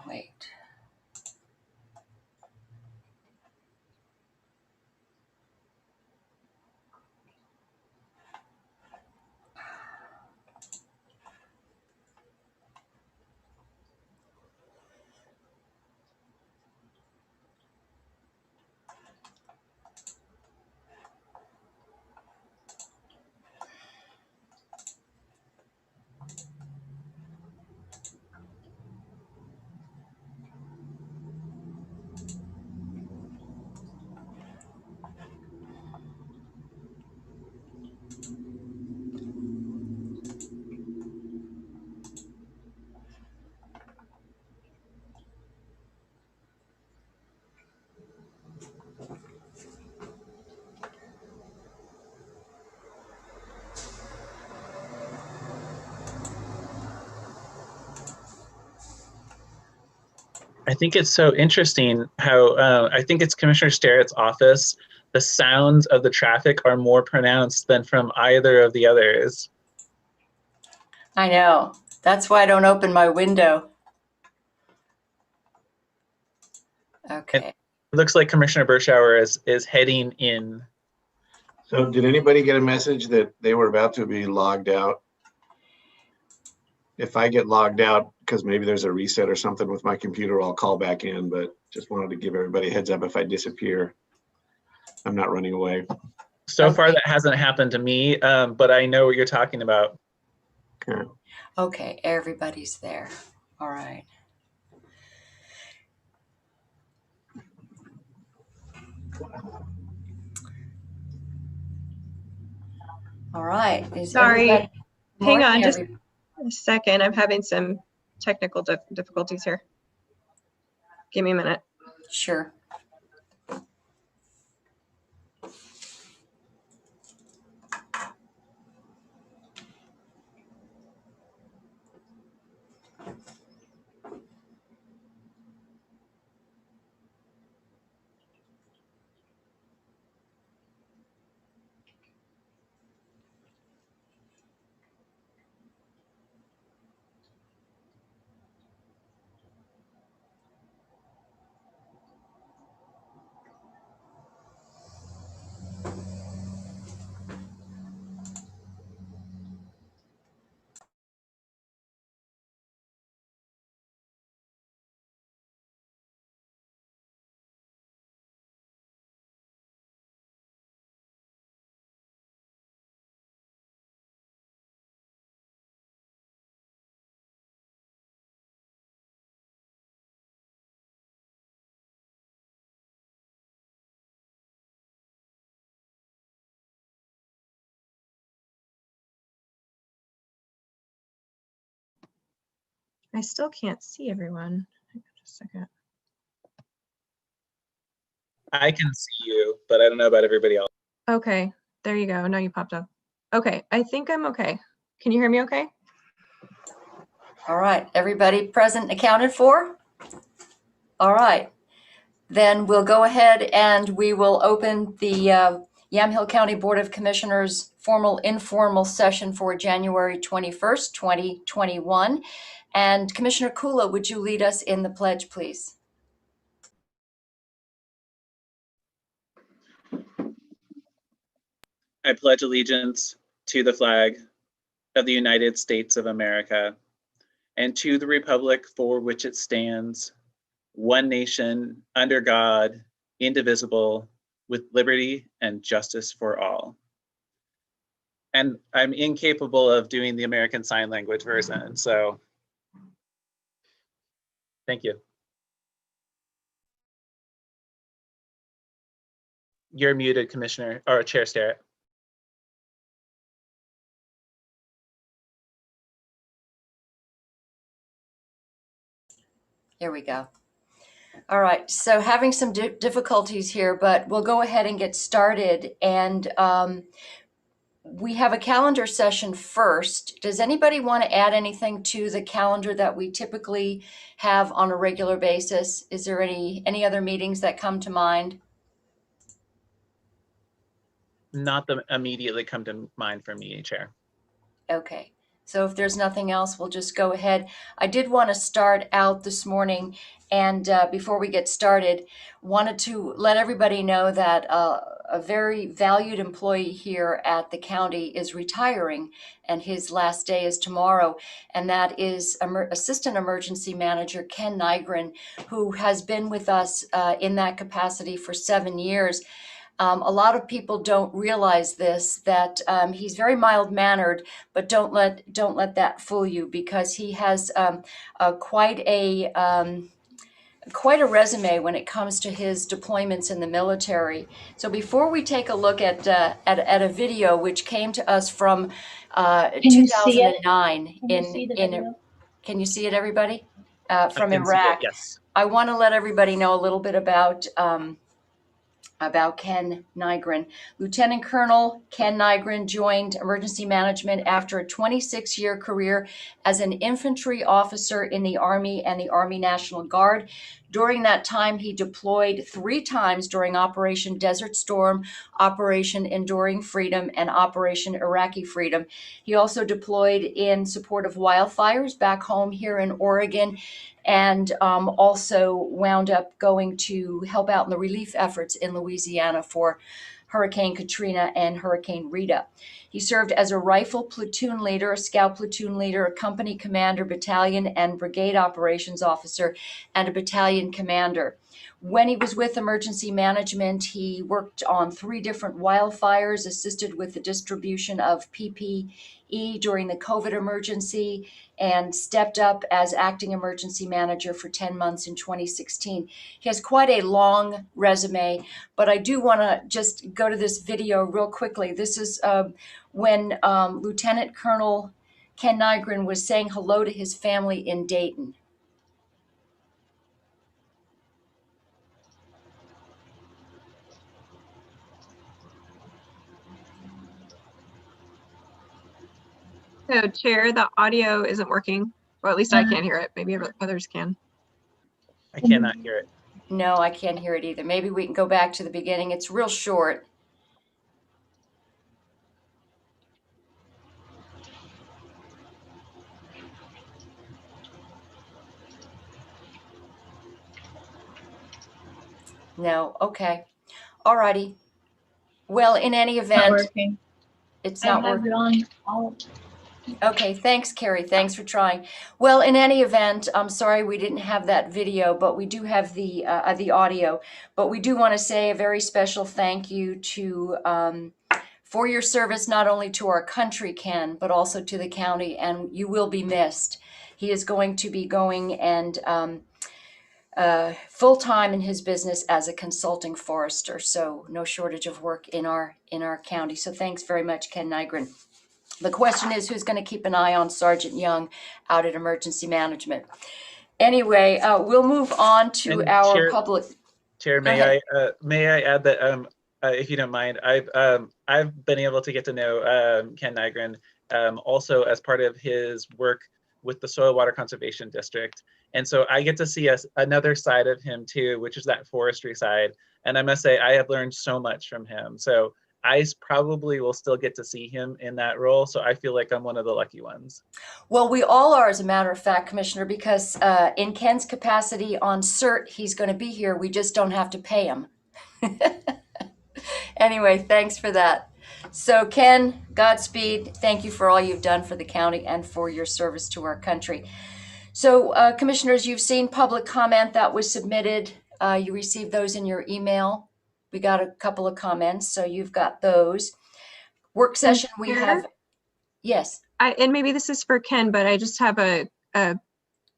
Wait. I think it's so interesting how I think it's Commissioner Sterrett's office. The sounds of the traffic are more pronounced than from either of the others. I know. That's why I don't open my window. Okay. It looks like Commissioner Bershauer is heading in. So did anybody get a message that they were about to be logged out? If I get logged out, because maybe there's a reset or something with my computer, I'll call back in, but just wanted to give everybody a heads up if I disappear. I'm not running away. So far, that hasn't happened to me, but I know what you're talking about. Okay. Okay, everybody's there. All right. All right. Sorry. Hang on just a second. I'm having some technical difficulties here. Give me a minute. Sure. I still can't see everyone. Hang on just a second. I can see you, but I don't know about everybody else. Okay, there you go. Now you popped up. Okay, I think I'm okay. Can you hear me okay? All right. Everybody present and accounted for? All right. Then we'll go ahead and we will open the Yamhill County Board of Commissioners formal informal session for January 21st, 2021. And Commissioner Kula, would you lead us in the pledge, please? I pledge allegiance to the flag of the United States of America and to the republic for which it stands, one nation, under God, indivisible, with liberty and justice for all. And I'm incapable of doing the American Sign Language version, so thank you. You're muted, Commissioner, or Chair Sterrett. Here we go. All right, so having some difficulties here, but we'll go ahead and get started. And we have a calendar session first. Does anybody want to add anything to the calendar that we typically have on a regular basis? Is there any other meetings that come to mind? Not that immediately come to mind for me, Chair. Okay, So if there's nothing else, we'll just go ahead. I did want to start out this morning, and before we get started, wanted to let everybody know that a very valued employee here at the county is retiring, and his last day is tomorrow, and that is Assistant Emergency Manager Ken Nygren, who has been with us in that capacity for 7 years. A lot of people don't realize this, that he's very mild-mannered, but don't let that fool you, because he has quite a resume when it comes to his deployments in the military. So before we take a look at a video which came to us from Can you see it? 2009 Can you see the video? Can you see it, everybody? From I can see it, Iraq. yes. I want to let everybody know a little bit about Ken Nygren. Lieutenant Colonel Ken Nygren joined emergency management after a 26-year career as an infantry officer in the Army and the Army National Guard. During that time, he deployed 3 times during Operation Desert Storm, Operation Enduring Freedom, and Operation Iraqi Freedom. He also deployed in support of wildfires back home here in Oregon, and also wound up going to help out in the relief efforts in Louisiana for Hurricane Katrina and Hurricane Rita. He served as a rifle platoon leader, a scout platoon leader, a company commander, battalion and brigade operations officer, and a battalion commander. When he was with emergency management, he worked on 3 different wildfires, assisted with the distribution of PPE during the COVID emergency, and stepped up as acting emergency manager for 10 months in 2016. He has quite a long resume, but I do want to just go to this video real quickly. This is when Lieutenant Colonel Ken Nygren was saying hello to his family in Dayton. So Chair, the audio isn't working, or at least I can't hear it. Maybe others can. I cannot hear it. No, I can't hear it either. Maybe we can go back to the beginning. It's real short. No, okay. All righty. Well, in any Not event, working. it's I not have working. it on all. Okay, thanks, Carrie. Thanks for trying. Well, in any event, I'm sorry we didn't have that video, but we do have the audio. But we do want to say a very special thank you to for your service, not only to our country, Ken, but also to the county, and you will be missed. He is going to be going and full-time in his business as a consulting forester, so no shortage of work in our county. So thanks very much, Ken Nygren. The question is, who's going to keep an eye on Sergeant Young out at Emergency Management? Anyway, we'll move on to And our Chair- public. Chair, Go may ahead. I add that if you don't mind, I've been able to get to know Ken Nygren also as part of his work with the Soil Water Conservation District, and so I get to see another side of him too, which is that forestry side. And I must say, I have learned so much from him. So I probably will still get to see him in that role. So I feel like I'm one of the lucky ones. Well, we all are, as a matter of fact, Commissioner, because in Ken's capacity on CERT, he's going to be here. We just don't have to pay him. Anyway, thanks for that. So Ken, Godspeed. Thank you for all you've done for the county and for your service to our country. So Commissioners, you've seen public comment that was submitted. You received those in your email. We got a couple of comments, so you've got those. Work session we have. Yes. And maybe this is for Ken, but I just have a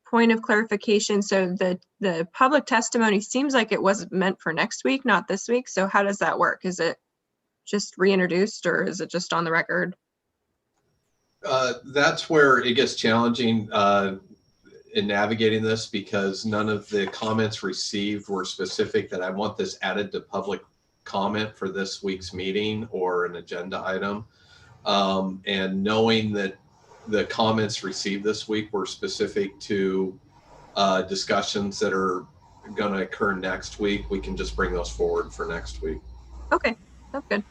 point of clarification. So the public testimony seems like it was meant for next week, not this week. So how does that work? Is it just reintroduced, or is it just on the record? That's where it gets challenging in navigating this, because none of the comments received were specific that I want this added to public comment for this week's meeting or an agenda item. And knowing that the comments received this week were specific to discussions that are going to occur next week, we can just bring those forward for next week. Okay, that's good.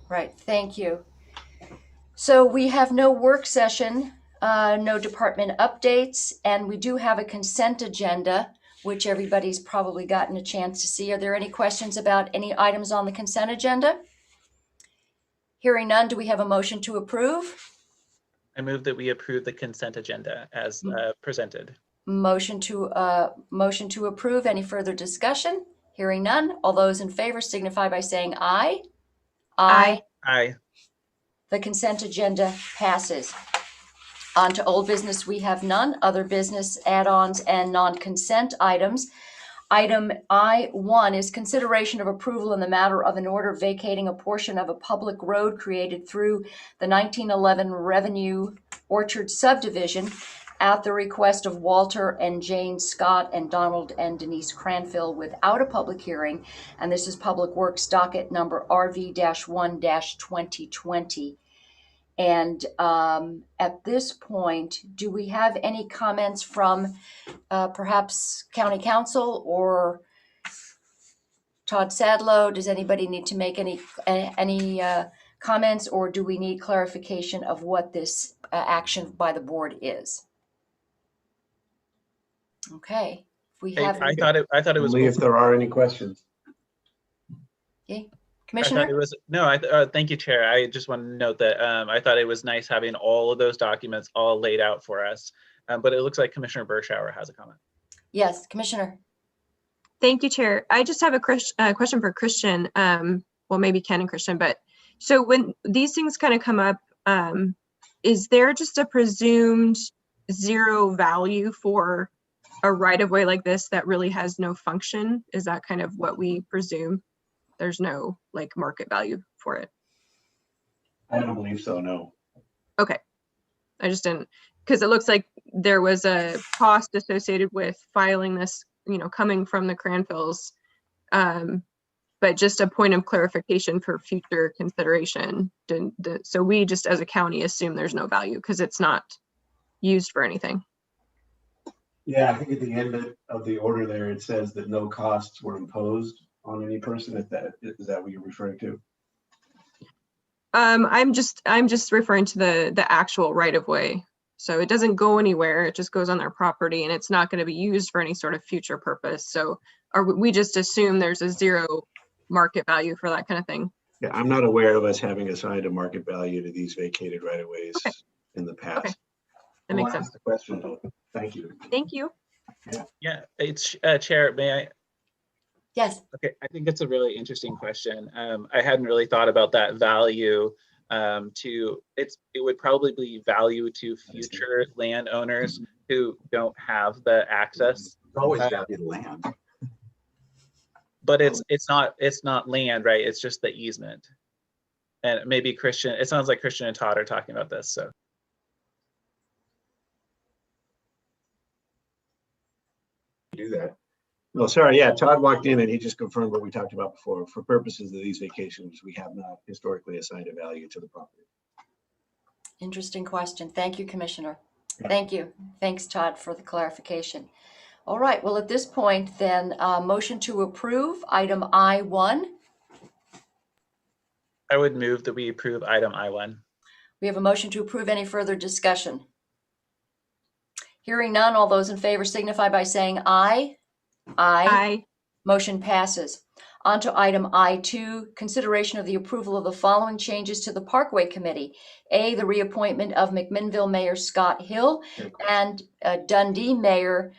Right, thank you. So we have no work session, no department updates, and we do have a consent agenda, which everybody's probably gotten a chance to see. Are there any questions about any items on the consent agenda? Hearing none, do we have a motion to approve? I move that we approve the consent agenda as presented. Motion to approve. Any further discussion? Hearing none. All those in favor signify by saying aye. Aye. Aye. The consent agenda passes. On to old business, we have none. Other business, add-ons, and non-consent items. Item I-1 is consideration of approval in the matter of an order vacating a portion of a public road created through the 1911 Revenue Orchard subdivision at the request of Walter and Jane Scott and Donald and Denise Cranfill without a public hearing. And this is Public Works docket number RV-1-2020. And at this point, do we have any comments from perhaps County Council or Todd Sadlow? Does anybody need to make any comments, or do we need clarification of what this action by the board is? Okay, if we have, I thought it was. Only if there are any questions. okay. I thought Commissioner? it was thank you, Chair. I just want to note that I thought it was nice having all of those documents all laid out for us. But it looks like Commissioner Bershauer has a comment. Yes, Commissioner. Thank you, Chair. I just have a question for Christian. Well, maybe Ken and Christian, but so when these things kind of come up, is there just a presumed zero value for a right-of-way like this that really has no function? Is that kind of what we presume? There's no like market value for it? I don't believe so, no. Okay. I just didn't, because it looks like there was a cost associated with filing this, coming from the Cranfills. But just a point of clarification for future consideration. So we just as a county assume there's no value because it's not used for anything. Yeah, I think at the end of the order there, it says that no costs were imposed on any person. Is that what you're referring to? I'm just referring to the actual right of way. So it doesn't go anywhere. It just goes on their property and it's not going to be used for any sort of future purpose. So we just assume there's a zero market value for that kind of thing? Yeah, I'm not aware of us having assigned a market value to these vacated right of ways in the past. Okay. That makes I'll sense. ask the question though. Thank you. Thank you. Yeah, it's Chair, may I? Yes. Okay, I think it's a really interesting question. I hadn't really thought about that value it would probably be value to future landowners who don't have the access. Always value the land. But it's not land, right? It's just the easement. And maybe Christian, it sounds like Christian and Todd are talking about this, so. Do that. No, sorry. Yeah, Todd walked in and he just confirmed what we talked about before. For purposes of these vacations, we have not historically assigned a value to the property. Interesting question. Thank you, Commissioner. Yeah. Thank you. Thanks, Todd, for the clarification. All right. Well, at this point, then, motion to approve item I-1. I would move that we approve item I-1. We have a motion to approve. Any further discussion? Hearing none, all those in favor signify by saying aye. Aye. Motion passes. On to item I-2, consideration of the approval of the following changes to the Parkway Committee. A, the reappointment of McMinnville Mayor Scott Hill and Dundee Mayor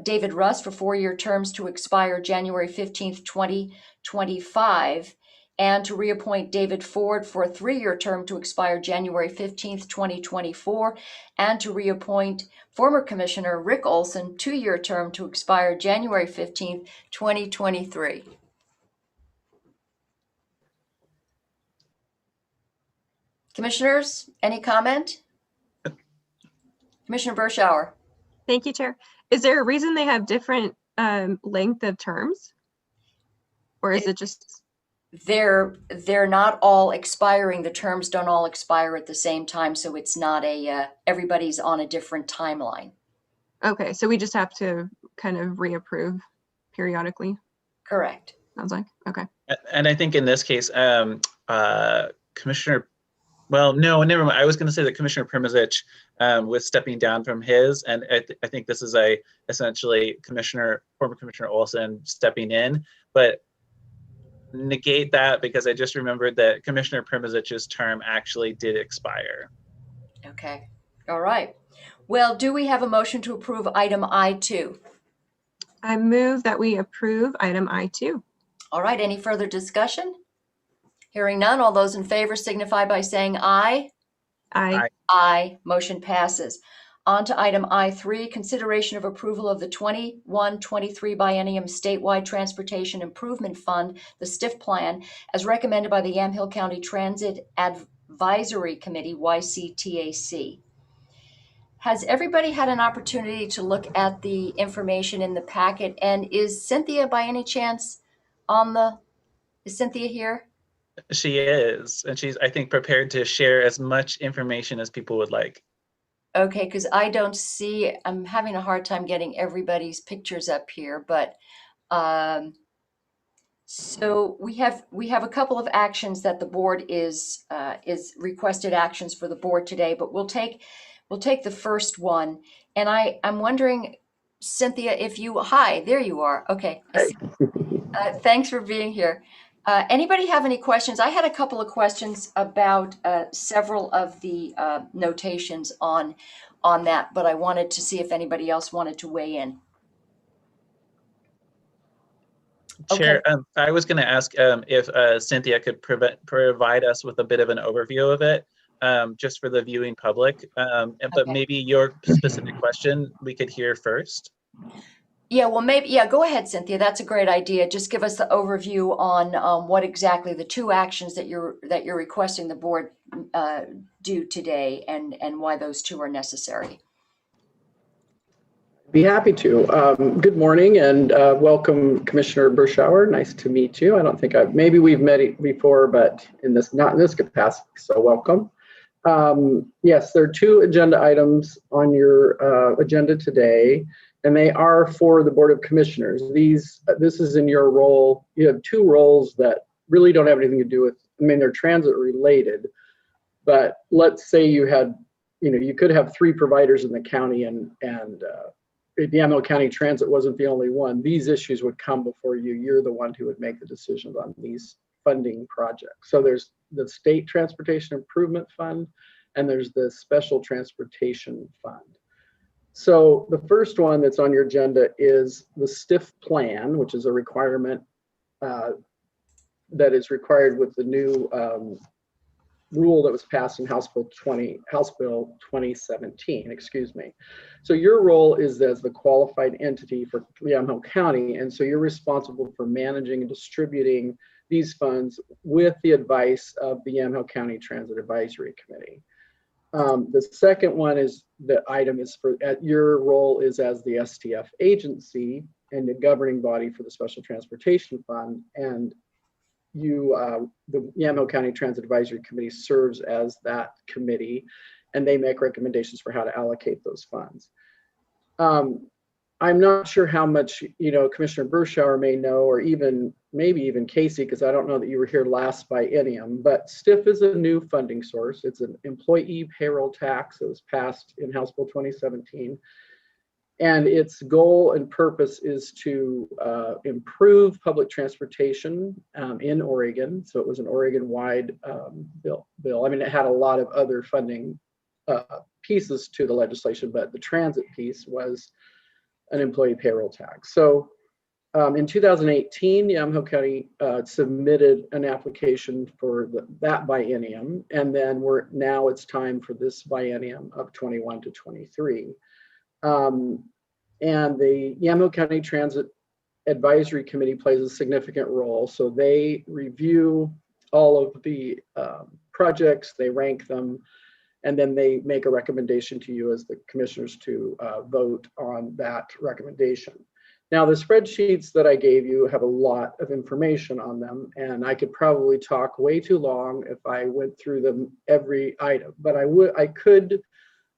David Russ for 4-year terms to expire January 15th, 2025, and to reappoint David Ford for a 3-year term to expire January 15th, 2024, and to reappoint former Commissioner Rick Olson, 2-year term to expire January 15th, 2023. Commissioners, any comment? Commissioner Bershauer. Thank you, Chair. Is there a reason they have different length of terms? Or is it just? They're not all expiring. The terms don't all expire at the same time. So it's not everybody's on a different timeline. Okay, so we just have to kind of reapprove periodically. Correct. Sounds like, okay. And I think in this case, Commissioner Well, no, never mind. I was going to say that Commissioner Primozic was stepping down from his, and I think this is essentially former Commissioner Olson stepping in, but negate that because I just remembered that Commissioner Primozic's term actually did expire. Okay. All right. Well, do we have a motion to approve item I2? I move that we approve item I2. All right. Any further discussion? Hearing none, all those in favor signify by saying aye. Aye. Aye. Motion passes. On to item I3, consideration of approval of the 21-23 biennium statewide transportation improvement fund, the STIF plan, as recommended by the Yamhill County Transit Advisory Committee, YCTAC. Has everybody had an opportunity to look at the information in the packet? And is Cynthia by any chance is Cynthia here? She is, and she's, I think, prepared to share as much information as people would like. Okay, because I don't see, I'm having a hard time getting everybody's pictures up here, but so we have a couple of actions that the board is requested actions for the board today, but we'll take the first one. And I'm wondering, Cynthia, hi, there you are. Okay. Thanks for being here. Anybody have any questions? I had a couple of questions about several of the notations on that, but I wanted to see if anybody else wanted to weigh in. Chair, I was going to ask if Cynthia could provide us with a bit of an overview of it, just for the viewing public. But maybe your specific question we could hear first. Yeah, well, maybe, yeah, go ahead, Cynthia. That's a great idea. Just give us the overview on what exactly the two actions that you're requesting the board do today, and why those two are necessary. Be happy to. Good morning and welcome, Commissioner Burschauer. Nice to meet you. I don't think maybe we've met before, but not in this capacity, so welcome. Yes, there are two agenda items on your agenda today, and they are for the Board of Commissioners. This is in your role. You have two roles that really don't have anything to do with, I mean, they're transit related, but let's say you had, you could have three providers in the county and Yamhill County Transit wasn't the only one. These issues would come before you. You're the one who would make the decisions on these funding projects. So there's the State Transportation Improvement Fund, and there's the Special Transportation Fund. So the first one that's on your agenda is the STIF plan, which is a requirement that is required with the new rule that was passed in House Bill 2017, excuse me. So your role is as the qualified entity for Yamhill County, and so you're responsible for managing and distributing these funds with the advice of the Yamhill County Transit Advisory Committee. The second one is your role is as the STF agency and the governing body for the Special Transportation Fund, and the Yamhill County Transit Advisory Committee serves as that committee, and they make recommendations for how to allocate those funds. I'm not sure how much Commissioner Burschauer may know, or maybe even Casey, because I don't know that you were here last biennium, but STIF is a new funding source. It's an employee payroll tax that was passed in House Bill 2017. And its goal and purpose is to improve public transportation in Oregon. So it was an Oregon-wide bill. I mean, it had a lot of other funding pieces to the legislation, but the transit piece was an employee payroll tax. So in 2018, Yamhill County submitted an application for that biennium, and then now it's time for this biennium of 21 to 23. And the Yamhill County Transit Advisory Committee plays a significant role. So they review all of the projects, they rank them, and then they make a recommendation to you as the commissioners to vote on that recommendation. Now, the spreadsheets that I gave you have a lot of information on them, and I could probably talk way too long if I went through them every item, but I could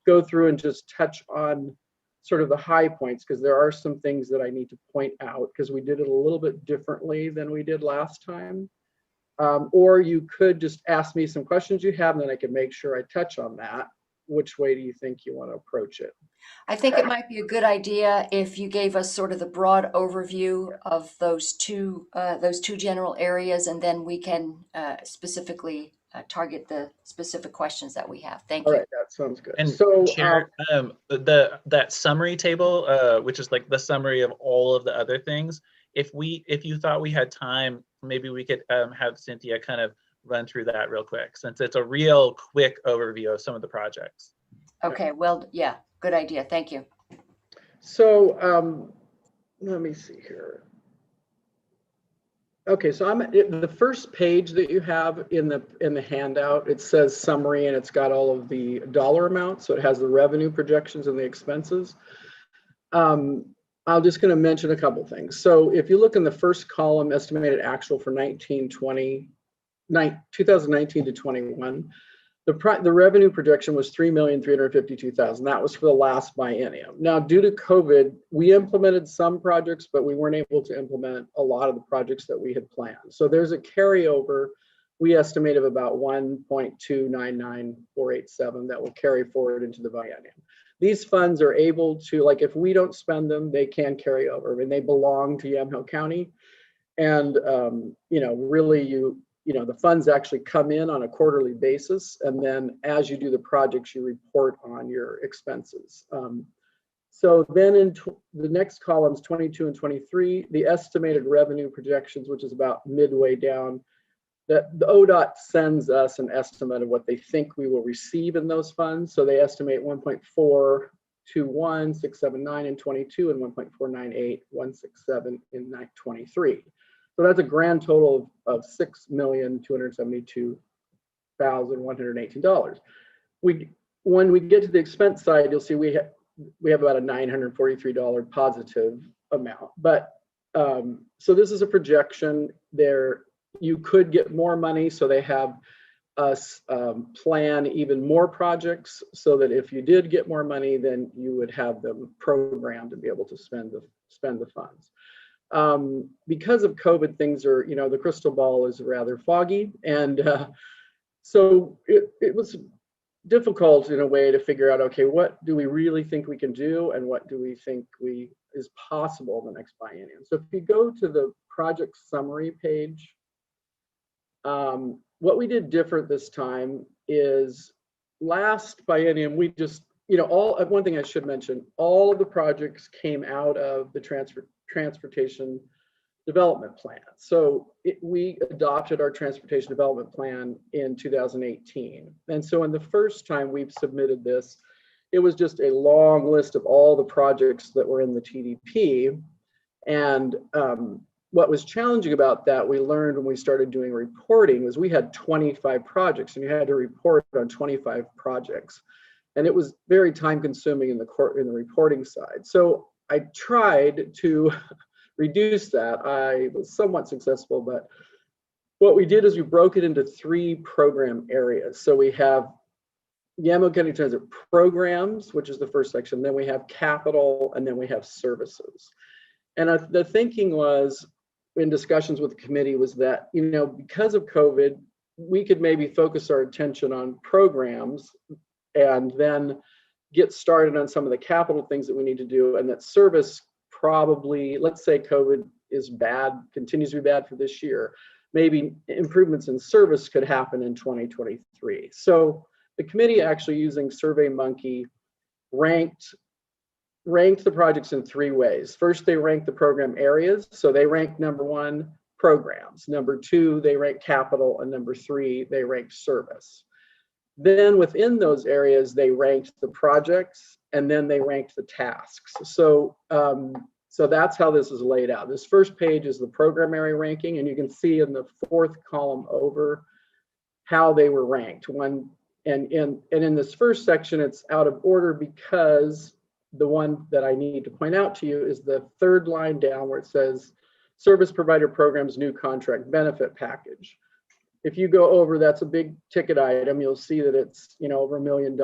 go through and just touch on sort of the high points, because there are some things that I need to point out, because we did it a little bit differently than we did last time. Or you could just ask me some questions you have, and then I can make sure I touch on that. Which way do you think you want to approach it? I think it might be a good idea if you gave us sort of the broad overview of those two general areas, and then we can specifically target the specific questions that we have. Thank All you. right, that sounds good. And So, Chair, that summary table, which is like the summary of all of the other things, if you thought we had time, maybe we could have Cynthia kind of run through that real quick, since it's a real quick overview of some of the projects. Okay, well, yeah, good idea. Thank you. so let me see here. Okay, so the first page that you have in the handout, it says summary, and it's got all of the dollar amounts. So it has the revenue projections and the expenses. I'm just going to mention a couple things. So if you look in the first column, estimated actual for 2019 to 21, the revenue projection was $3,352,000. That was for the last biennium. Now, due to COVID, we implemented some projects, but we weren't able to implement a lot of the projects that we had planned. So there's a carryover, we estimate, of about 1.299487 that will carry forward into the biennium. These funds are able to, like, if we don't spend them, they can carry over. I mean, they belong to Yamhill County, and really, the funds actually come in on a quarterly basis, and then as you do the projects, you report on your expenses. So then in the next columns, 22 and 23, the estimated revenue projections, which is about midway down, that the ODOT sends us an estimate of what they think we will receive in those funds. So they estimate 1.421679 in 22 and 1.498167 in 23. So that's a grand total of $6,272,118. When we get to the expense side, you'll see we have about a $943 positive amount. But so this is a projection. There, you could get more money, so they have us plan even more projects, so that if you did get more money, then you would have them programmed to be able to spend the funds. Because of COVID, things are, the crystal ball is rather foggy. And so it was difficult in a way to figure out, okay, what do we really think we can do, and what do we think is possible in the next biennium? So if you go to the project summary page, what we did different this time is last biennium, we just, one thing I should mention, all of the projects came out of the transportation development plan. So we adopted our transportation development plan in 2018. And so in the first time we've submitted this, it was just a long list of all the projects that were in the TDP. And what was challenging about that, we learned when we started doing reporting, was we had 25 projects, and you had to report on 25 projects. And it was very time consuming in the reporting side. So I tried to reduce that. I was somewhat successful, but what we did is we broke it into 3 program areas. So we have Yamhill County Transit programs, which is the first section. Then we have capital, and then we have services. And the thinking was, in discussions with the committee, was that, because of COVID, we could maybe focus our attention on programs and then get started on some of the capital things that we need to do, and that service probably, let's say COVID is bad, continues to be bad for this year, maybe improvements in service could happen in 2023. So the committee, actually using SurveyMonkey, ranked the projects in 3 ways. First, they ranked the program areas. So they ranked number 1, programs. Number 2, they ranked capital. And number 3, they ranked service. Then within those areas, they ranked the projects, and then they ranked the tasks. So, so that's how this is laid out. This first page is the program area ranking, and you can see in the 4th column over how they were ranked. And in this first section, it's out of order because the one that I need to point out to you is the 3rd line down, where it says service provider programs new contract benefit package. If you go over, that's a big ticket item. You'll see that it's over $1 million.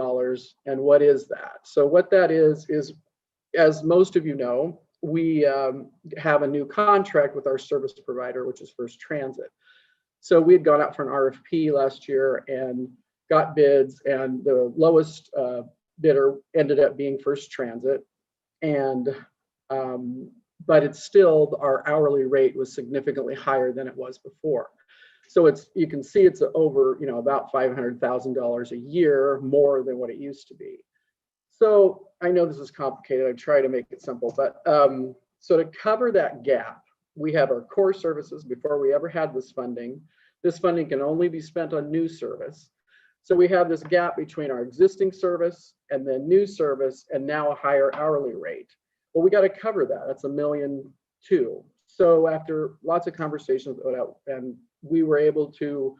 And what is that? So what that is, as most of you know, we have a new contract with our service provider, which is First Transit. So we had gone out for an RFP last year and got bids, and the lowest bidder ended up being First Transit. And but it's still, our hourly rate was significantly higher than it was before. So it's, you can see it's over, you know, about $500,000 a year more than what it used to be. So I know this is complicated. I try to make it simple, but so to cover that gap, we have our core services before we ever had this funding. This funding can only be spent on new service. So we have this gap between our existing service and then new service, and now a higher hourly rate. Well, we got to cover that. That's $1.2 million. So after lots of conversations, and we were able to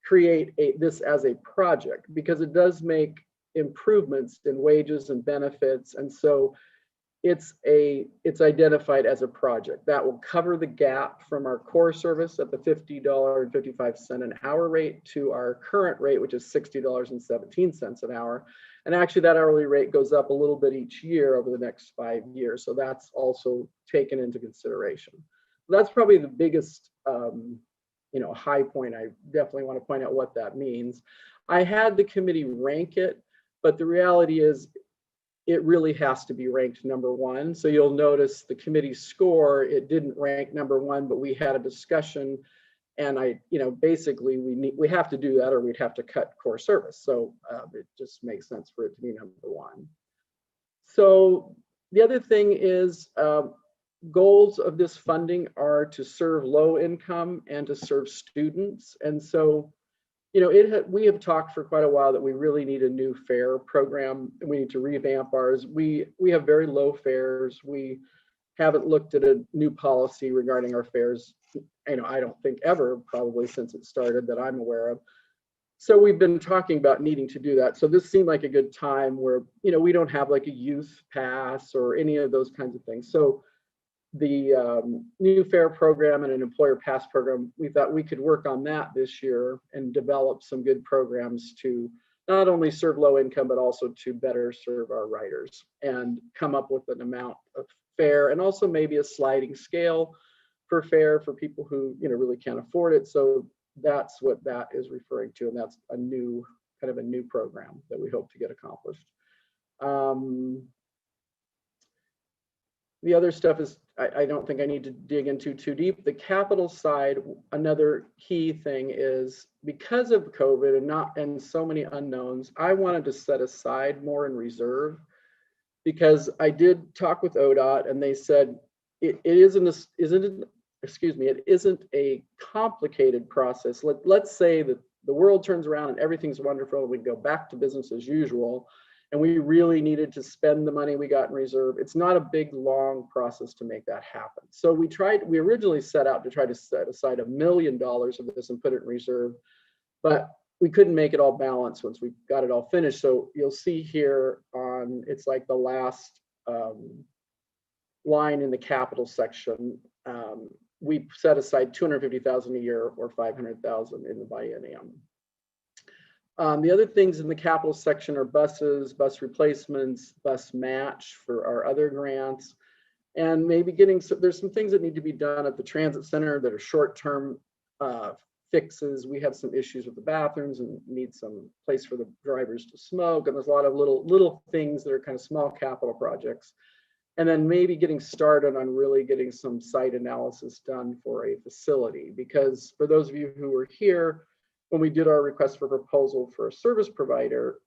create this as a project, because it does make improvements in wages and benefits. And so it's identified as a project that will cover the gap from our core service at the $50.55 an hour rate to our current rate, which is $60.17 an hour. And actually that hourly rate goes up a little bit each year over the next 5 years. So that's also taken into consideration. That's probably the biggest high point. I definitely want to point out what that means. I had the committee rank it, but the reality is it really has to be ranked number one. So you'll notice the committee score, it didn't rank number one, but we had a discussion, and basically we have to do that or we'd have to cut core service. So it just makes sense for it to be number one. So the other thing is goals of this funding are to serve low income and to serve students. And so we have talked for quite a while that we really need a new fare program, and we need to revamp ours. We have very low fares. We haven't looked at a new policy regarding our fares, I don't think ever, probably since it started, that I'm aware of. So we've been talking about needing to do that. So this seemed like a good time where, we don't have like a youth pass or any of those kinds of things. So the new fare program and an employer pass program, we thought we could work on that this year and develop some good programs to not only serve low income, but also to better serve our riders, and come up with an amount of fare, and also maybe a sliding scale for fare for people who really can't afford it. So that's what that is referring to, and that's a new program that we hope to get accomplished. The other stuff is, I don't think I need to dig into too deep. The capital side, another key thing is, because of COVID and so many unknowns, I wanted to set aside more in reserve, because I did talk with ODOT and they said it isn't a complicated process. Let's say that the world turns around and everything's wonderful and we go back to business as usual, and we really needed to spend the money we got in reserve. It's not a big, long process to make that happen. So we originally set out to try to set aside $1 million of this and put it in reserve, but we couldn't make it all balanced once we got it all finished. So you'll see here it's like the last line in the capital section. We set aside $250,000 a year, or $500,000 in the biennium. The other things in the capital section are buses, bus replacements, bus match for our other grants, and maybe there's some things that need to be done at the transit center that are short-term fixes. We have some issues with the bathrooms and need some place for the drivers to smoke, and there's a lot of little things that are kind of small capital projects. And then maybe getting started on really getting some site analysis done for a facility, because for those of you who were here, when we did our request for proposal for a service provider,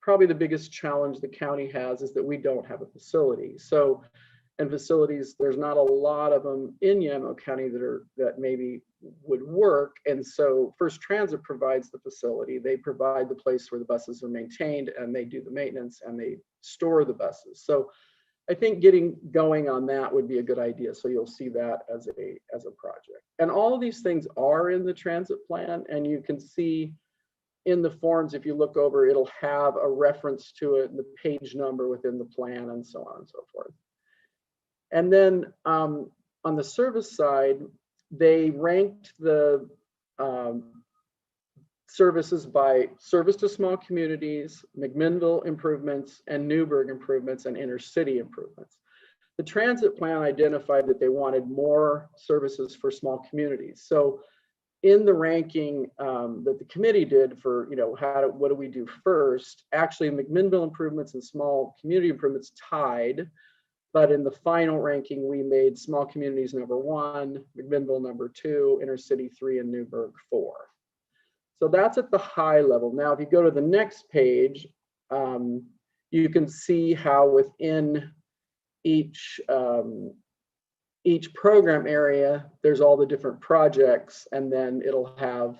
probably the biggest challenge the county has is that we don't have a facility. So, and facilities, there's not a lot of them in Yamaha County that maybe would work. And so First Transit provides the facility. They provide the place where the buses are maintained, and they do the maintenance, and they store the buses. So I think getting going on that would be a good idea. So you'll see that as a project. And all of these things are in the transit plan, and you can see in the forms, if you look over, it'll have a reference to it, the page number within the plan, and so on and so forth. And then on the service side, they ranked the services by service to small communities, McMinnville improvements, and Newburgh improvements, and inner city improvements. The transit plan identified that they wanted more services for small communities. So in the ranking that the committee did for, what do we do first? Actually, McMinnville improvements and small community improvements tied, but in the final ranking, we made small communities #1, McMinnville #2, Intercity 3, and Newburgh 4. So that's at the high level. Now, if you go to the next page, you can see how within each program area, there's all the different projects, and then it'll have,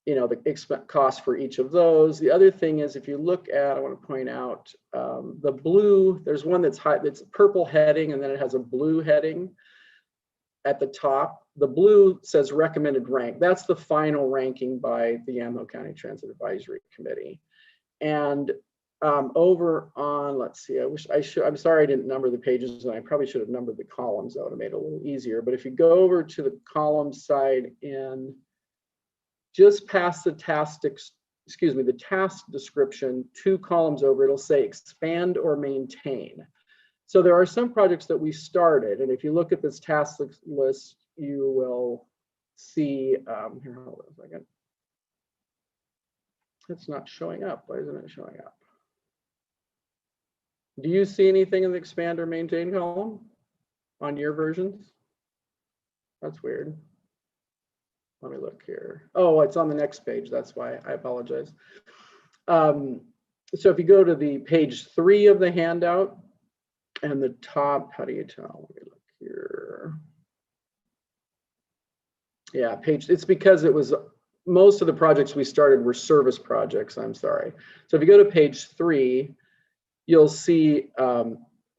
the cost for each of those. The other thing is, if you look at, I want to point out the blue, there's one that's purple heading, and then it has a blue heading at the top. The blue says recommended rank. That's the final ranking by the Yamhill County Transit Advisory Committee. And over on, let's see, I'm sorry I didn't number the pages, and I probably should have numbered the columns. That would have made it a little easier. But if you go over to the column side and just past the task description, 2 columns over, it'll say expand or maintain. So there are some projects that we started, and if you look at this task list, you will see, here, hold on a second. It's not showing up. Why isn't it showing up? Do you see anything in the expand or maintain column on your versions? That's weird. Let me look here. Oh, it's on the next page. That's why. I apologize. So if you go to the page 3 of the handout and the top, how do you tell? Let me look here. Yeah, it's because it was, most of the projects we started were service projects. I'm sorry. So if you go to page 3, you'll see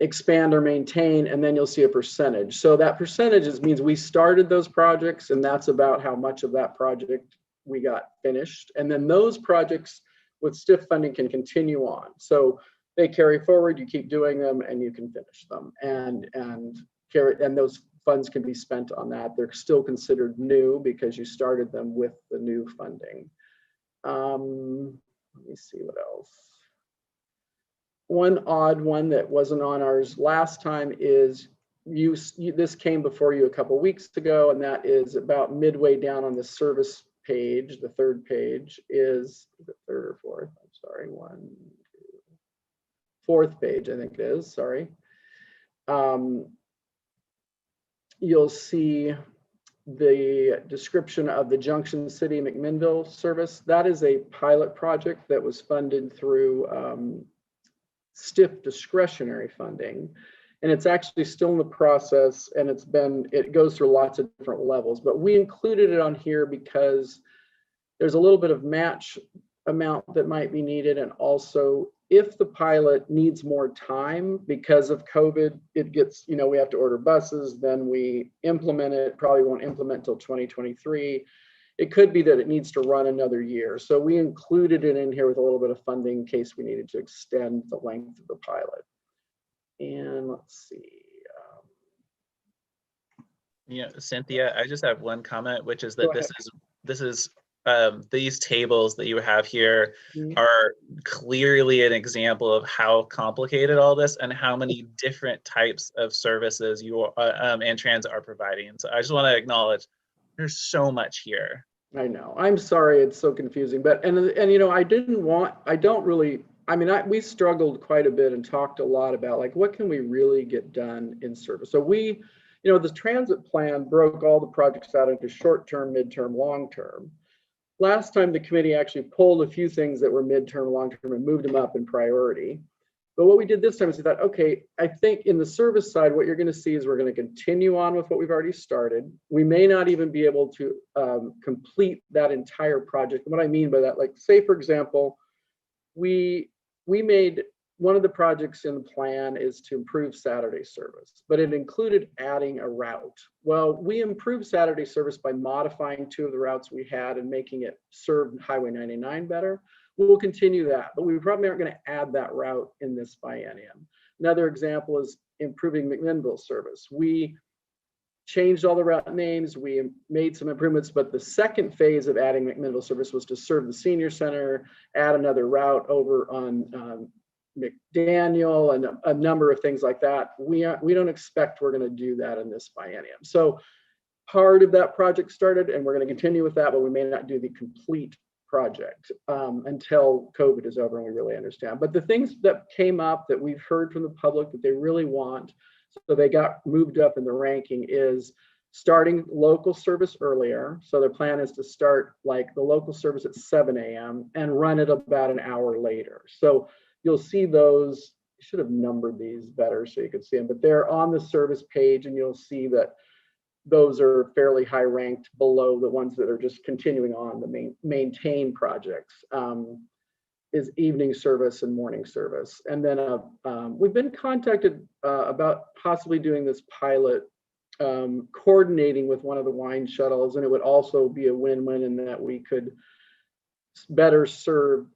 expand or maintain, and then you'll see a percentage. So that percentage means we started those projects, and that's about how much of that project we got finished. And then those projects with STIF funding can continue on. So they carry forward, you keep doing them, and you can finish them. And those funds can be spent on that. They're still considered new because you started them with the new funding. Let me see what else. One odd one that wasn't on ours last time is this came before you a couple weeks ago, and that is about midway down on the service page. The 3rd page is the 3rd or 4th. I'm sorry, 4th page, I think it is. Sorry. You'll see the description of the Junction City McMinnville service. That is a pilot project that was funded through STIF discretionary funding, and it's actually still in the process, and it goes through lots of different levels, but we included it on here because there's a little bit of match amount that might be needed, and also if the pilot needs more time because of COVID, it gets, we have to order buses, then we implement it, probably won't implement until 2023. It could be that it needs to run another year. So we included it in here with a little bit of funding in case we needed to extend the length of the pilot. And let's see. Cynthia, I just have one comment, which is that these tables that you have here are clearly an example of how complicated all this and how many different types of services you and transit are providing. So I just want to acknowledge there's so much here. I know. I'm sorry it's so confusing, but we struggled quite a bit and talked a lot about like what can we really get done in service. So we, the transit plan broke all the projects out into short-term, mid-term, long-term. Last time the committee actually pulled a few things that were mid-term, long-term and moved them up in priority. But what we did this time is we thought, okay, I think in the service side, what you're going to see is we're going to continue on with what we've already started. We may not even be able to complete that entire project. And what I mean by that, like say, for example, we made one of the projects in the plan is to improve Saturday service, but it included adding a route. Well, we improved Saturday service by modifying 2 of the routes we had and making it serve Highway 99 better. We'll continue that, but we probably aren't going to add that route in this biennium. Another example is improving McMinnville service. We changed all the route names, we made some improvements, but the second phase of adding McMinnville service was to serve the senior center, add another route over on McDaniel and a number of things like that. We don't expect we're going to do that in this biennium. So part of that project started, and we're going to continue with that, but we may not do the complete project until COVID is over and we really understand. But the things that came up that we've heard from the public that they really want, so they got moved up in the ranking, is starting local service earlier. So their plan is to start like the local service at 7 a.m. and run it about an hour later. So you'll see those. I should have numbered these better so you could see them, but they're on the service page, and you'll see that those are fairly high ranked below the ones that are just continuing on the maintain projects, is evening service and morning service. And then we've been contacted about possibly doing this pilot, coordinating with one of the wine shuttles, and it would also be a win-win in that we could better serve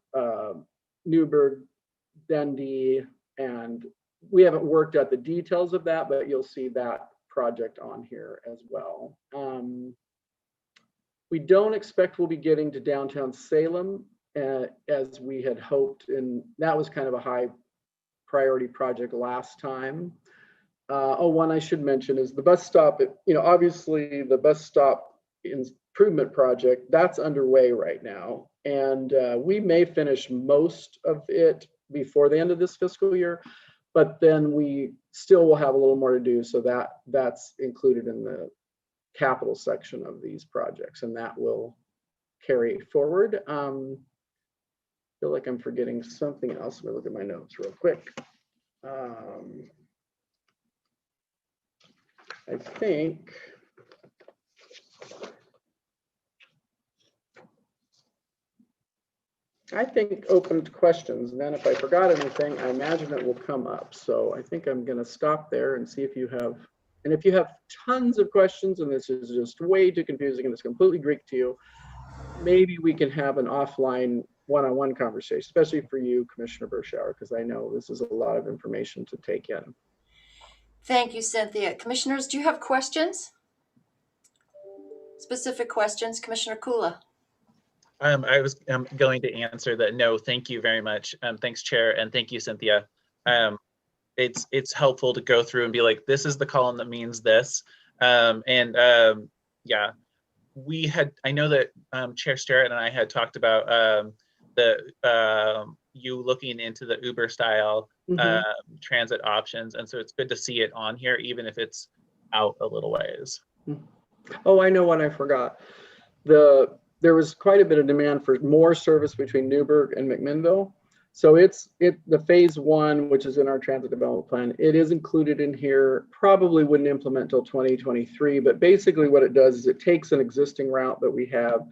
Newburgh, Dundee, and we haven't worked out the details of that, but you'll see that project on here as well. We don't expect we'll be getting to downtown Salem as we had hoped, and that was kind of a high priority project last time. One I should mention is the bus stop. Obviously the bus stop improvement project, that's underway right now, and we may finish most of it before the end of this fiscal year, but then we still will have a little more to do. So that's included in the capital section of these projects, and that will carry forward. Feel like I'm forgetting something else. Let me look at my notes real quick. I think open to questions, and then if I forgot anything, I imagine it will come up. So I think I'm going to stop there and see if you have, and if you have tons of questions and this is just way too confusing and it's completely Greek to you, maybe we can have an offline one-on-one conversation, especially for you, Commissioner Bershauer, because I know this is a lot of information to take in. Thank you, Cynthia. Commissioners, do you have questions? Specific questions, Commissioner Kula? I was going to answer that. No, thank you very much. Thanks, Chair, and thank you, Cynthia. It's helpful to go through and be like, this is the column that means this. Yeah, I know that Chair Starrett and I had talked about you looking into the Uber style transit options, and so it's good to see it on here, even if it's out a little ways. Oh, I know what I forgot. There was quite a bit of demand for more service between Newburgh and McMinnville. So the phase one, which is in our transit development plan, it is included in here. Probably wouldn't implement until 2023, but basically what it does is it takes an existing route that we have,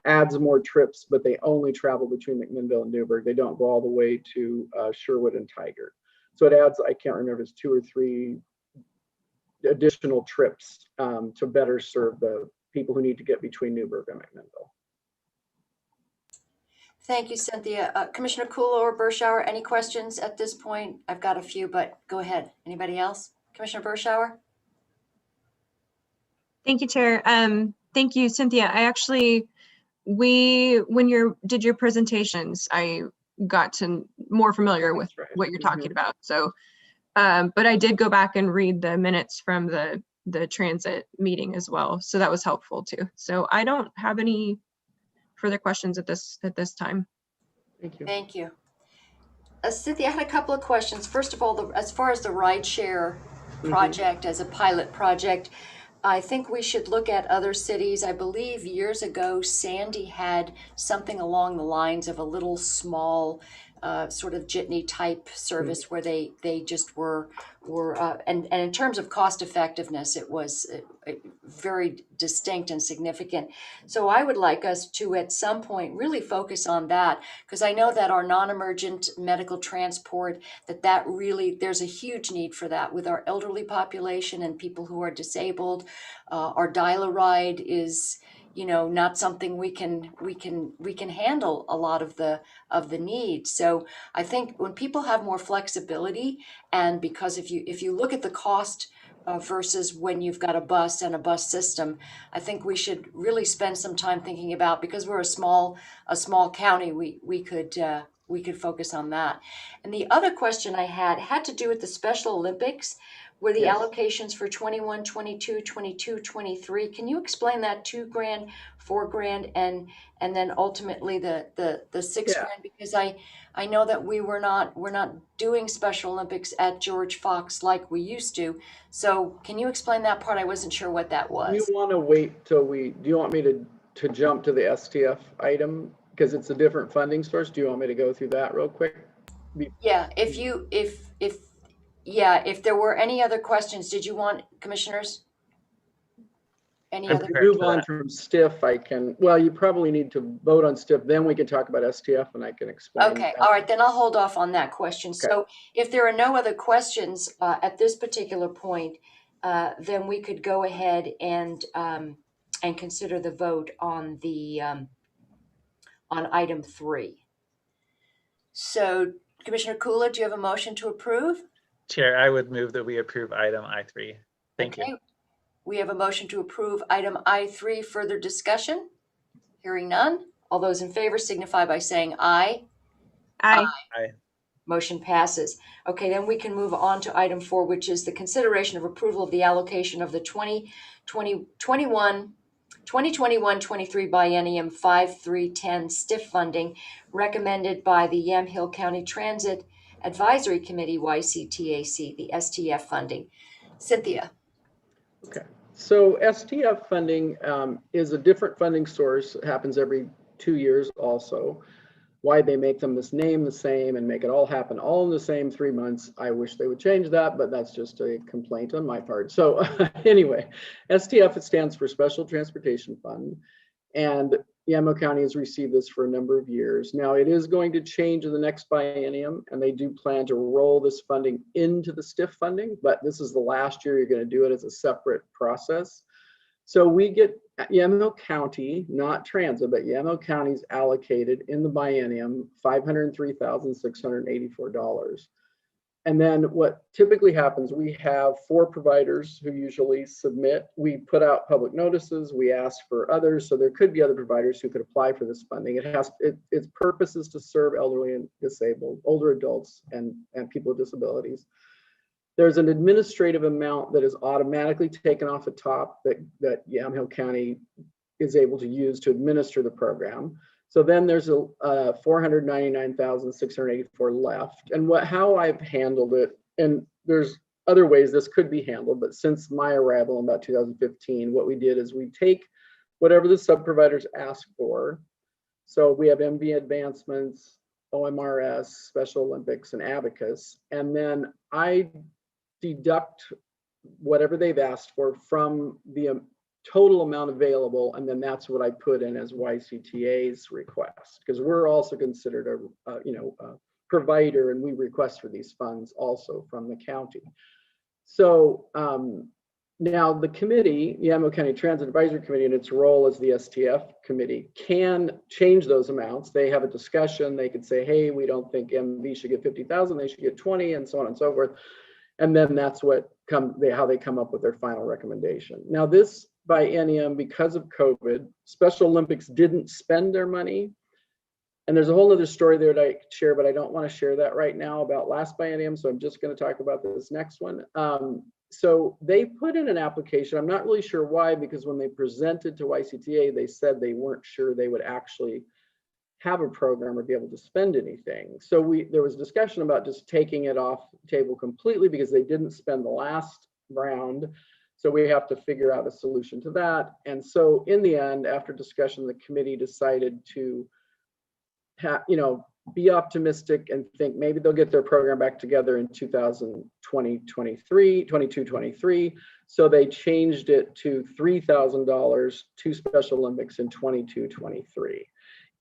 adds more trips, but they only travel between McMinnville and Newburgh. They don't go all the way to Sherwood and Tigard. So it adds, I can't remember, it's 2 or 3 additional trips to better serve the people who need to get between Newburgh and McMinnville. Thank you, Cynthia. Commissioner Kula or Bershauer, any questions at this point? I've got a few, but go ahead. Anybody else? Commissioner Bershauer? Thank you, Chair. Thank you, Cynthia. When you did your presentations, I got to more familiar with what you're talking about. So, but I did go back and read the minutes from the transit meeting as well. So that was helpful too. So I don't have any further questions at this time. Thank you. Thank you. Cynthia, I had a couple of questions. First of all, as far as the rideshare project as a pilot project, I think we should look at other cities. I believe years ago, Sandy had something along the lines of a little small sort of jitney type service where they just were and in terms of cost effectiveness, it was very distinct and significant. So I would like us to at some point really focus on that, because I know that our non-emergent medical transport, that really there's a huge need for that with our elderly population and people who are disabled. Our dial-a-ride is not something we can handle a lot of the needs. So I think when people have more flexibility, and because if you look at the cost versus when you've got a bus and a bus system, I think we should really spend some time thinking about, because we're a small county, we could we could focus on that. And the other question I had to do with the Special Olympics, where the Yes. allocations for 21, 22, 22, 23. Can you explain that $2,000, $4,000, and then ultimately the $6,000? Yeah. Because I know that we're not doing Special Olympics at George Fox like we used to. So can you explain that part? I wasn't sure what that Do was. you want to wait till do you want me to jump to the STF item? Because it's a different funding source. Do you want me to go through that real quick? Yeah, if there were any other questions, did you want, commissioners? Any I'm other? prepared Move for on that. from STIF, I can, well, you probably need to vote on STIF, then we can talk about STF and I can explain. Okay, that. all right, then I'll hold off on that question. Okay. So if there are no other questions at this particular point, then we could go ahead and consider the vote on the on item 3. So Commissioner Kula, do you have a motion to approve? Chair, I would move that we approve item I3. Thank you. We have a motion to approve item I3. Further discussion? Hearing none. All those in favor signify by saying aye. Aye. Motion passes. Okay, then we can move on to item 4, which is the consideration of approval of the allocation of the 2021-23 biennium 5-3-10 STIF funding recommended by the Yamhill County Transit Advisory Committee, YCTAC, the STF funding. Cynthia. Okay, so STF funding is a different funding source. It happens every 2 years also. Why they make them name the same and make it all happen all in the same 3 months. I wish they would change that, but that's just a complaint on my part. So anyway, STF, it stands for Special Transportation Fund. And Yamhill County has received this for a number of years. Now it is going to change in the next biennium, and they do plan to roll this funding into the STIF funding, but this is the last year you're going to do it as a separate process. So we get Yamhill County, not transit, but Yamhill County's allocated in the biennium $503,684. And then what typically happens, we have 4 providers who usually submit. We put out public notices, we ask for others, so there could be other providers who could apply for this funding. Its purpose is to serve elderly and disabled, older adults and people with disabilities. There's an administrative amount that is automatically taken off the top that Yamhill County is able to use to administer the program. So then there's a $499,684 left. And how I've handled it, and there's other ways this could be handled, but since my arrival in about 2015, what we did is we take whatever the sub-providers ask for. So we have MV advancements, OMRS, Special Olympics, and Abacus. And then I deduct whatever they've asked for from the total amount available, and then that's what I put in as YCTA's request, because we're also considered a provider, and we request for these funds also from the county. So now the committee, Yamhill County Transit Advisory Committee, in its role as the STF committee, can change those amounts. They have a discussion. They could say, hey, we don't think MV should get 50,000, they should get 20, and so on and so forth. And then that's how they come up with their final recommendation. Now this biennium, because of COVID, Special Olympics didn't spend their money. And there's a whole other story there that I share, but I don't want to share that right now about last biennium. So I'm just going to talk about this next one. So they put in an application. I'm not really sure why, because when they presented to YCTA, they said they weren't sure they would actually have a program or be able to spend anything. So there was discussion about just taking it off the table completely because they didn't spend the last round. So we have to figure out a solution to that. And so in the end, after discussion, the committee decided to be optimistic and think maybe they'll get their program back together in 22-23. So they changed it to $3,000 to Special Olympics in 22-23.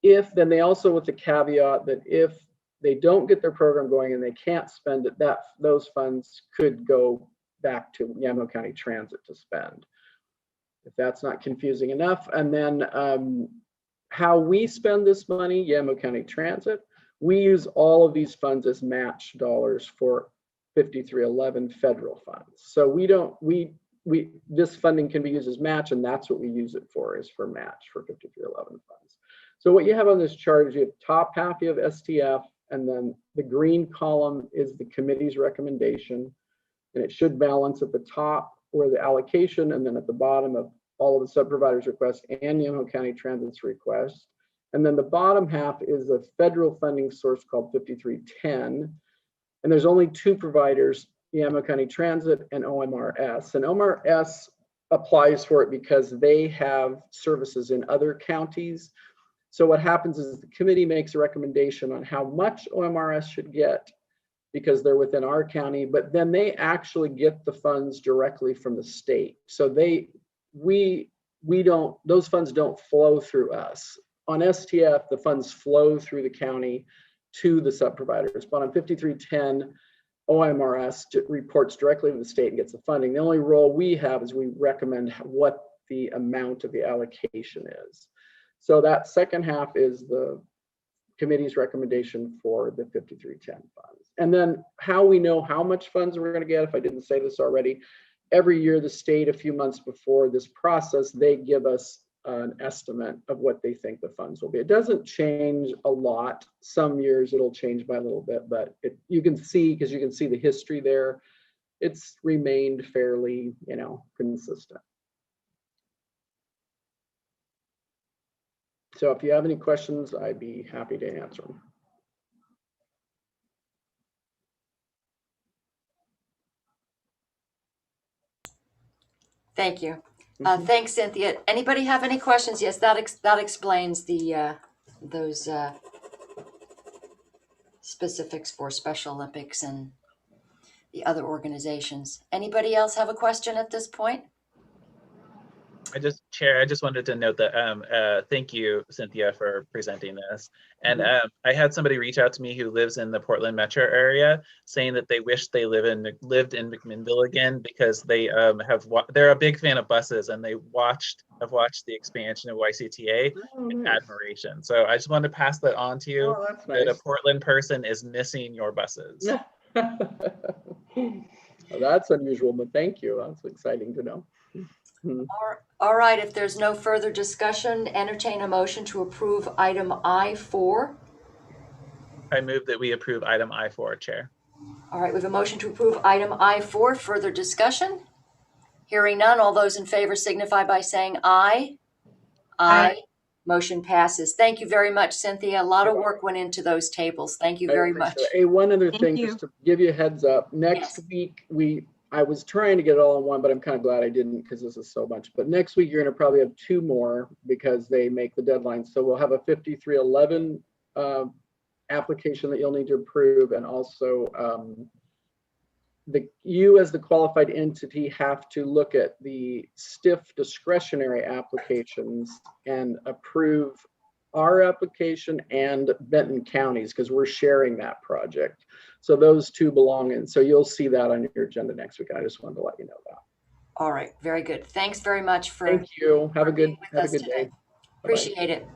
Then they also, with the caveat that if they don't get their program going and they can't spend it, those funds could go back to Yamhill County Transit to spend, if that's not confusing enough. And then how we spend this money, Yamhill County Transit, we use all of these funds as match dollars for 5311 federal funds. So this funding can be used as match, and that's what we use it for, is for match for 5311 funds. So what you have on this chart is you have top half, you have STF, And then the green column is the committee's recommendation. And it should balance at the top where the allocation, and then at the bottom of all of the subproviders requests and Yamhill County Transit's request. And then the bottom half is a federal funding source called 5310. And there's only two providers, Yamhill County Transit and OMRS. And OMRS applies for it because they have services in other counties. So what happens is the committee makes a recommendation on how much OMRS should get because they're within our county, but then they actually get the funds directly from the state. So those funds don't flow through us. On STF, the funds flow through the county to the subproviders, but on 5310, OMRS reports directly to the state and gets the funding. The only role we have is we recommend what the amount of the allocation is. So that second half is the committee's recommendation for the 5310 funds. And then how we know how much funds we're going to get, if I didn't say this already, every year the state, a few months before this process, they give us an estimate of what they think the funds will be. It doesn't change a lot. Some years it'll change by a little bit, but you can see, because you can see the history there, it's remained fairly, consistent. So if you have any questions, I'd be happy to answer them. Thank you. Thanks, Cynthia. Anybody have any questions? Yes, that explains the those specifics for Special Olympics and the other organizations. Anybody else have a question at this point? Chair, I just wanted to note that thank you, Cynthia, for presenting this. And I had somebody reach out to me who lives in the Portland metro area saying that they wish they lived in McMinnville again because they're a big fan of buses and have watched the expansion of YCTA in admiration. So I just wanted to pass that on to you. Oh, that's nice. That a Portland person is missing your buses. Well, that's unusual, but thank you. That's exciting to know. All right, if there's no further discussion, entertain a motion to approve item I4. I move that we approve item I4, Chair. All right, we have a motion to approve item I4. Further discussion? Hearing none, all those in favor signify by saying aye. Aye. Motion passes. Thank you very much, Cynthia. A lot of work went into those tables. Thank you very much. Hey, one other Thank thing, you. just to give you a heads up, next week, I was trying to get it all in one, but I'm kind of glad I didn't because this is so much. But next week, you're going to probably have two more because they make the deadline. So we'll have a 5311 application that you'll need to approve. And also you as the qualified entity have to look at the stiff discretionary applications and approve our application and Benton County's because we're sharing that project. So those two belong in. So you'll see that on your agenda next week. I just wanted to let you know that. All right, very good. Thanks very much for. Thank you. Have a good today. day. Appreciate it.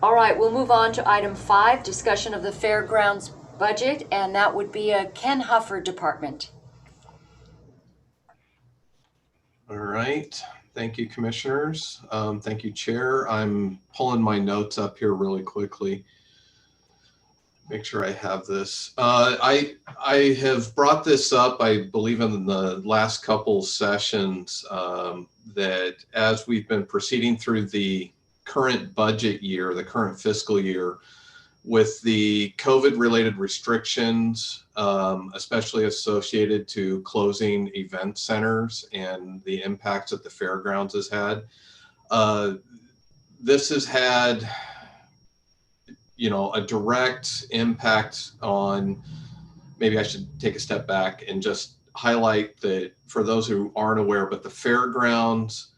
All right, we'll move on to item 5, discussion of the fairgrounds budget, and that would be a Ken Huffer department. All right. Thank you, commissioners. Thank you, Chair. I'm pulling my notes up here really quickly. Make sure I have this. I have brought this up, I believe, in the last couple sessions, that as we've been proceeding through the current budget year, the current fiscal year, with the COVID-related restrictions, especially associated to closing event centers and the impacts that the fairgrounds has had, this has had, a direct impact on, maybe I should take a step back and just highlight that for those who aren't aware, but the fairgrounds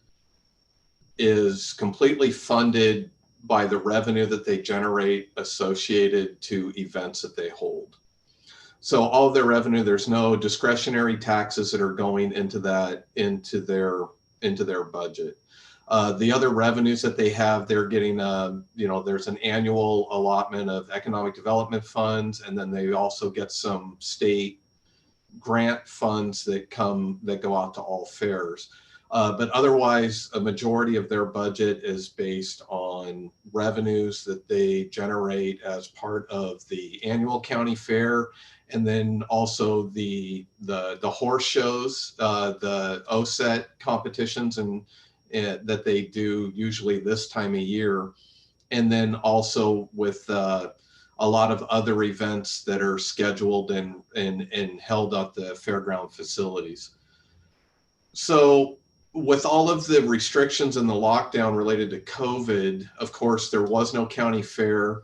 is completely funded by the revenue that they generate associated to events that they hold. So all of their revenue, there's no discretionary taxes that are going into their budget. The other revenues that they have, they're getting, there's an annual allotment of economic development funds, and then they also get some state grant funds that go out to all fairs. But otherwise, a majority of their budget is based on revenues that they generate as part of the annual county fair, and then also the horse shows, the OSET competitions, and that they do usually this time of year, and then also with a lot of other events that are scheduled and held at the fairground facilities. So with all of the restrictions and the lockdown related to COVID, of course, there was no county fair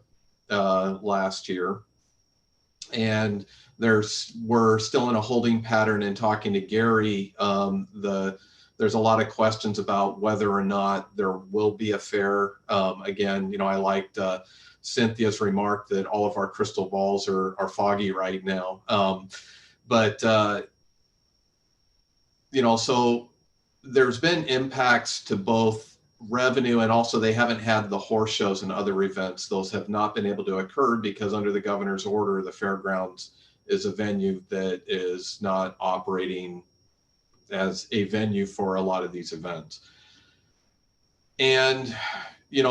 last year. And we're still in a holding pattern. And talking to Gary, there's a lot of questions about whether or not there will be a fair. Again, I liked Cynthia's remark that all of our crystal balls are foggy right now. So there's been impacts to both revenue, and also they haven't had the horse shows and other events. Those have not been able to occur because under the governor's order, the fairgrounds is a venue that is not operating as a venue for a lot of these events. And,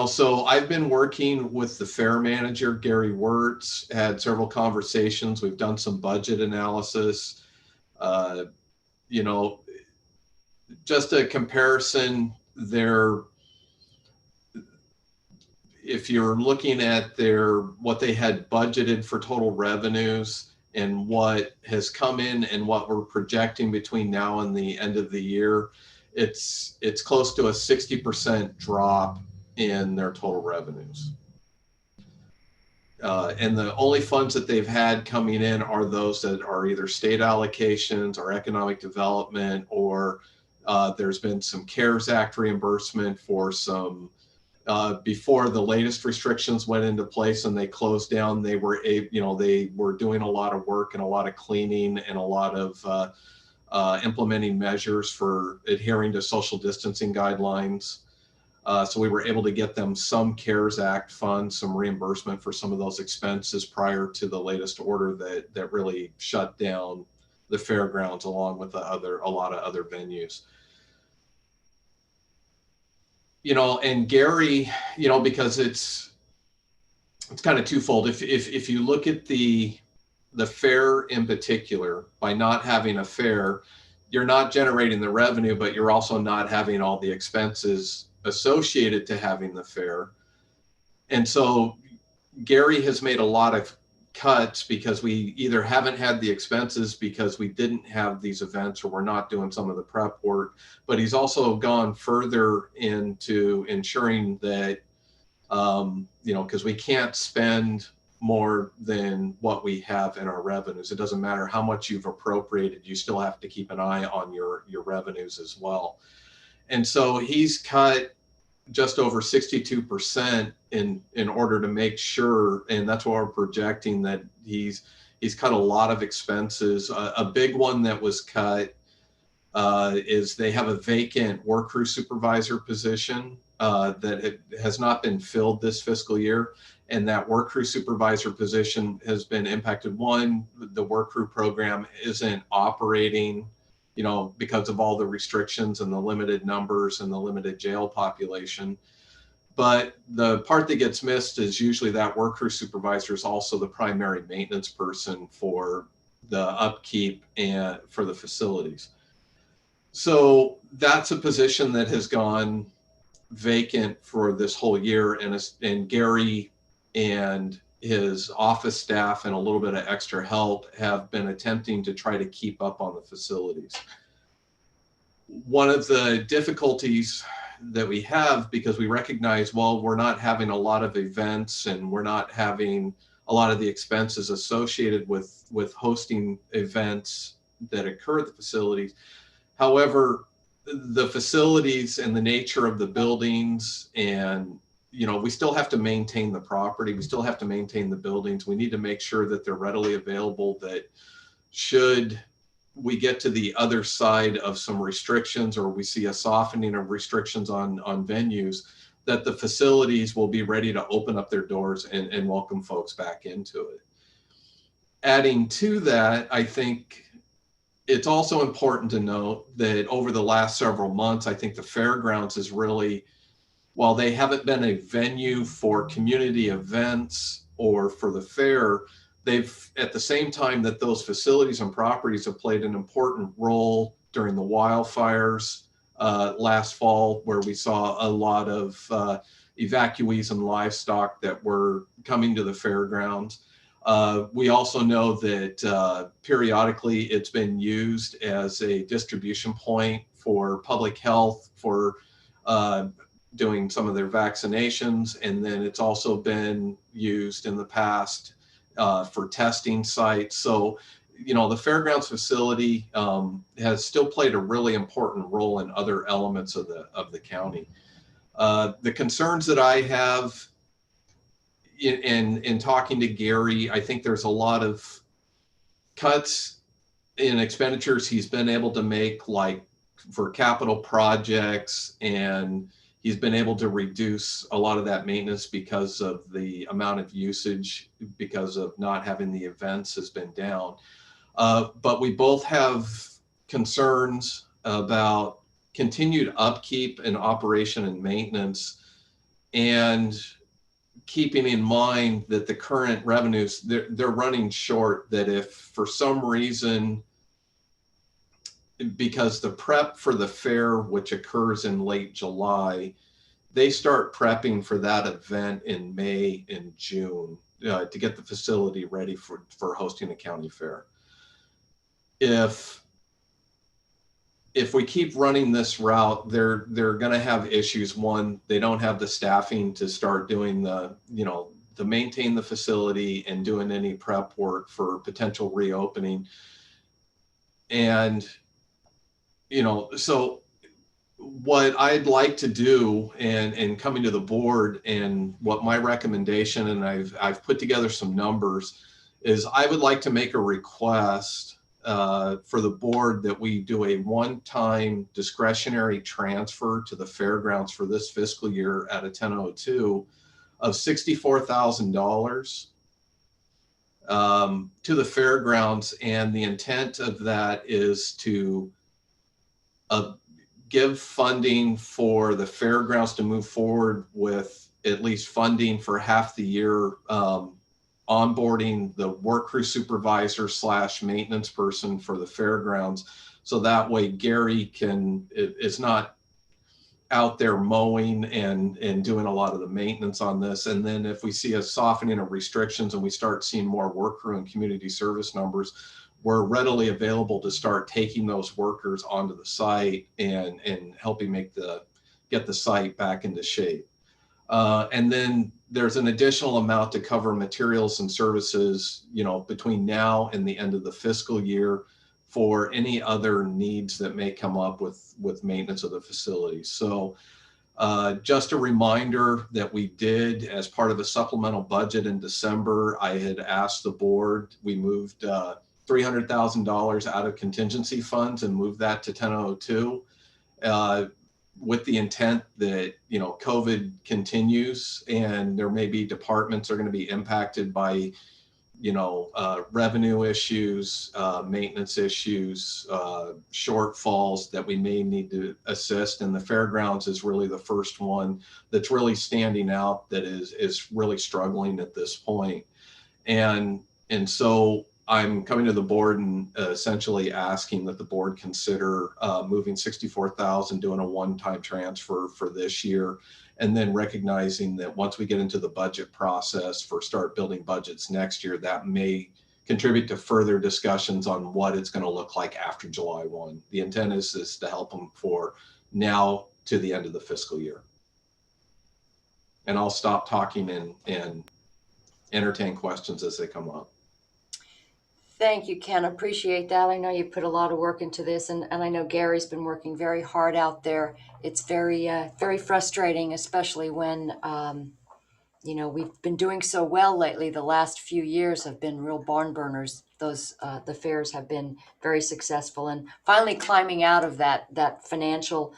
so I've been working with the fair manager, Gary Wirtz, had several conversations. We've done some budget analysis, just a comparison there. If you're looking at what they had budgeted for total revenues and what has come in and what we're projecting between now and the end of the year, it's close to a 60% drop in their total revenues. And the only funds that they've had coming in are those that are either state allocations or economic development, or there's been some CARES Act reimbursement for some, before the latest restrictions went into place and they closed down, they were doing a lot of work and a lot of cleaning and a lot of implementing measures for adhering to social distancing guidelines. So we were able to get them some CARES Act funds, some reimbursement for some of those expenses prior to the latest order that really shut down the fairgrounds along with a lot of other venues. And Gary, because it's kind of twofold. If you look at the fair in particular, by not having a fair, you're not generating the revenue, but you're also not having all the expenses associated to having the fair. And so Gary has made a lot of cuts because we either haven't had the expenses because we didn't have these events, or we're not doing some of the prep work, but he's also gone further into ensuring that, because we can't spend more than what we have in our revenues. It doesn't matter how much you've appropriated, you still have to keep an eye on your revenues as well. And so he's cut just over 62% in order to make sure, and that's what we're projecting, that he's cut a lot of expenses. A big one that was cut is they have a vacant work crew supervisor position that has not been filled this fiscal year. And that work crew supervisor position has been impacted. One, the work crew program isn't operating, because of all the restrictions and the limited numbers and the limited jail population. But the part that gets missed is usually that work crew supervisor is also the primary maintenance person for the upkeep and for the facilities. So that's a position that has gone vacant for this whole year, and Gary and his office staff and a little bit of extra help have been attempting to try to keep up on the facilities. One of the difficulties that we have, because we recognize, well, we're not having a lot of events and we're not having a lot of the expenses associated with hosting events that occur at the facilities. However, the facilities and the nature of the buildings, and we still have to maintain the property. We still have to maintain the buildings. We need to make sure that they're readily available, that should we get to the other side of some restrictions, or we see a softening of restrictions on venues, that the facilities will be ready to open up their doors and welcome folks back into it. Adding to that, I think it's also important to note that over the last several months, I think the fairgrounds is really, while they haven't been a venue for community events or for the fair, they've, at the same time that those facilities and properties have played an important role during the wildfires last fall, where we saw a lot of evacuees and livestock that were coming to the fairgrounds. We also know that periodically it's been used as a distribution point for public health, for doing some of their vaccinations. And then it's also been used in the past for testing sites. So, you know, the fairgrounds facility has still played a really important role in other elements of the county. The concerns that I have in talking to Gary, I think there's a lot of cuts in expenditures he's been able to make, like for capital projects, and he's been able to reduce a lot of that maintenance because of the amount of usage, because of not having the events has been down. But we both have concerns about continued upkeep and operation and maintenance, and keeping in mind that the current revenues, they're running short, that if for some reason, because the prep for the fair, which occurs in late July, they start prepping for that event in May and June to get the facility ready for hosting a county fair. If we keep running this route, they're going to have issues. One, they don't have the staffing to start doing to maintain the facility and doing any prep work for potential reopening. And, so what I'd like to do, and coming to the board, and what my recommendation, and I've put together some numbers, is I would like to make a request for the board that we do a one-time discretionary transfer to the fairgrounds for this fiscal year at a 1002 of $64,000 to the fairgrounds. And the intent of that is to give funding for the fairgrounds to move forward with at least funding for half the year, onboarding the work crew supervisor / maintenance person for the fairgrounds. So that way Gary is not out there mowing and doing a lot of the maintenance on this. And then if we see a softening of restrictions and we start seeing more work crew and community service numbers, we're readily available to start taking those workers onto the site and helping get the site back into shape. And then there's an additional amount to cover materials and services, between now and the end of the fiscal year for any other needs that may come up with maintenance of the facility. So just a reminder that we did, as part of a supplemental budget in December, I had asked the board, we moved $300,000 out of contingency funds and moved that to 1002. With the intent that, COVID continues and there may be departments are going to be impacted by, revenue issues, maintenance issues, shortfalls that we may need to assist. And the fairgrounds is really the first one that's really standing out, that is really struggling at this point. And so I'm coming to the board and essentially asking that the board consider moving $64,000, doing a one-time transfer for this year, and then recognizing that once we get into the budget process for start building budgets next year, that may contribute to further discussions on what it's going to look like after July 1. The intent is to help them for now to the end of the fiscal year. And I'll stop talking and entertain questions as they come up. Thank you, Ken. Appreciate that. I know you put a lot of work into this, and I know Gary's been working very hard out there. It's very, very frustrating, especially when, we've been doing so well lately. The last few years have been real barn burners. The fairs have been very successful, and finally climbing out of that financial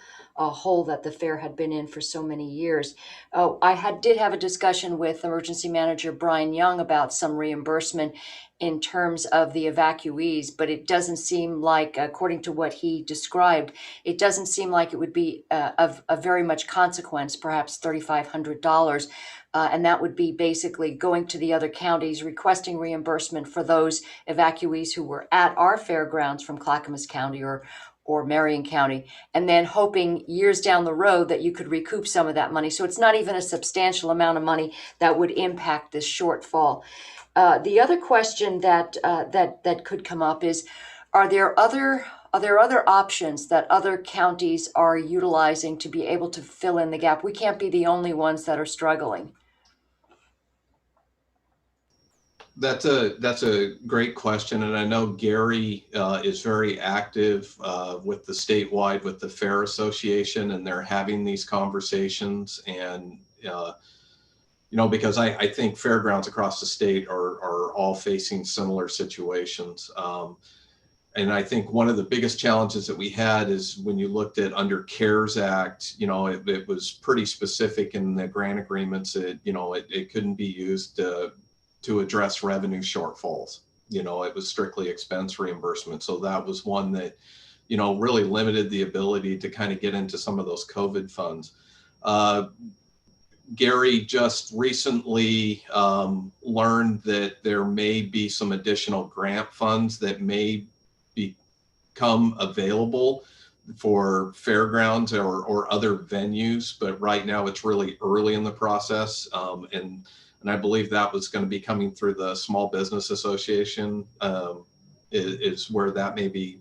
hole that the fair had been in for so many years. Did have a discussion with Emergency Manager Brian Young about some reimbursement in terms of the evacuees, but it doesn't seem like, according to what he described, it doesn't seem like it would be of very much consequence, perhaps $3,500. And that would be basically going to the other counties, requesting reimbursement for those evacuees who were at our fairgrounds from Clackamas County or Marion County, and then hoping years down the road that you could recoup some of that money. So it's not even a substantial amount of money that would impact this shortfall. The other question that could come up is, are there other options that other counties are utilizing to be able to fill in the gap? We can't be the only ones that are struggling. That's a great question, and I know Gary is very active with the statewide, with the Fair Association, and they're having these conversations. And because I think fairgrounds across the state are all facing similar situations. And I think one of the biggest challenges that we had is when you looked at under CARES Act, it was pretty specific in the grant agreements that it couldn't be used to address revenue shortfalls. It was strictly expense reimbursement. So that was one that, really limited the ability to kind of get into some of those COVID funds. Gary just recently learned that there may be some additional grant funds that may become available for fairgrounds or other venues, but right now it's really early in the process. And I believe that was going to be coming through the Small Business Association is where that may be.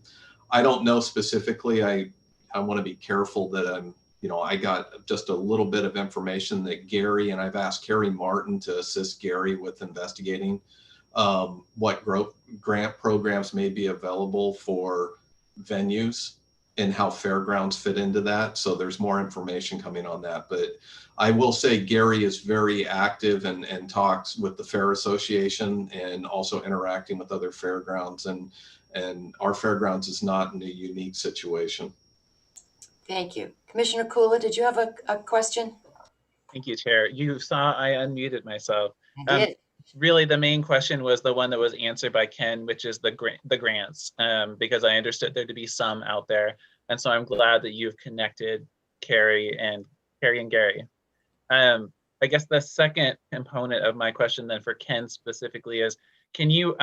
I don't know specifically. I want to be careful that I got just a little bit of information that Gary, and I've asked Carrie Martin to assist Gary with investigating what grant programs may be available for venues and how fairgrounds fit into that. So there's more information coming on that. But I will say Gary is very active and talks with the Fair Association and also interacting with other fairgrounds. And our fairgrounds is not in a unique situation. Thank you. Commissioner Kula, did you have a question? Thank you, Chair. You saw I unmuted myself. I did. Really, the main question was the one that was answered by Ken, which is the grants, because I understood there to be some out there. And so I'm glad that you've connected Carrie and Gary. I guess the second component of my question then for Ken specifically is, can you,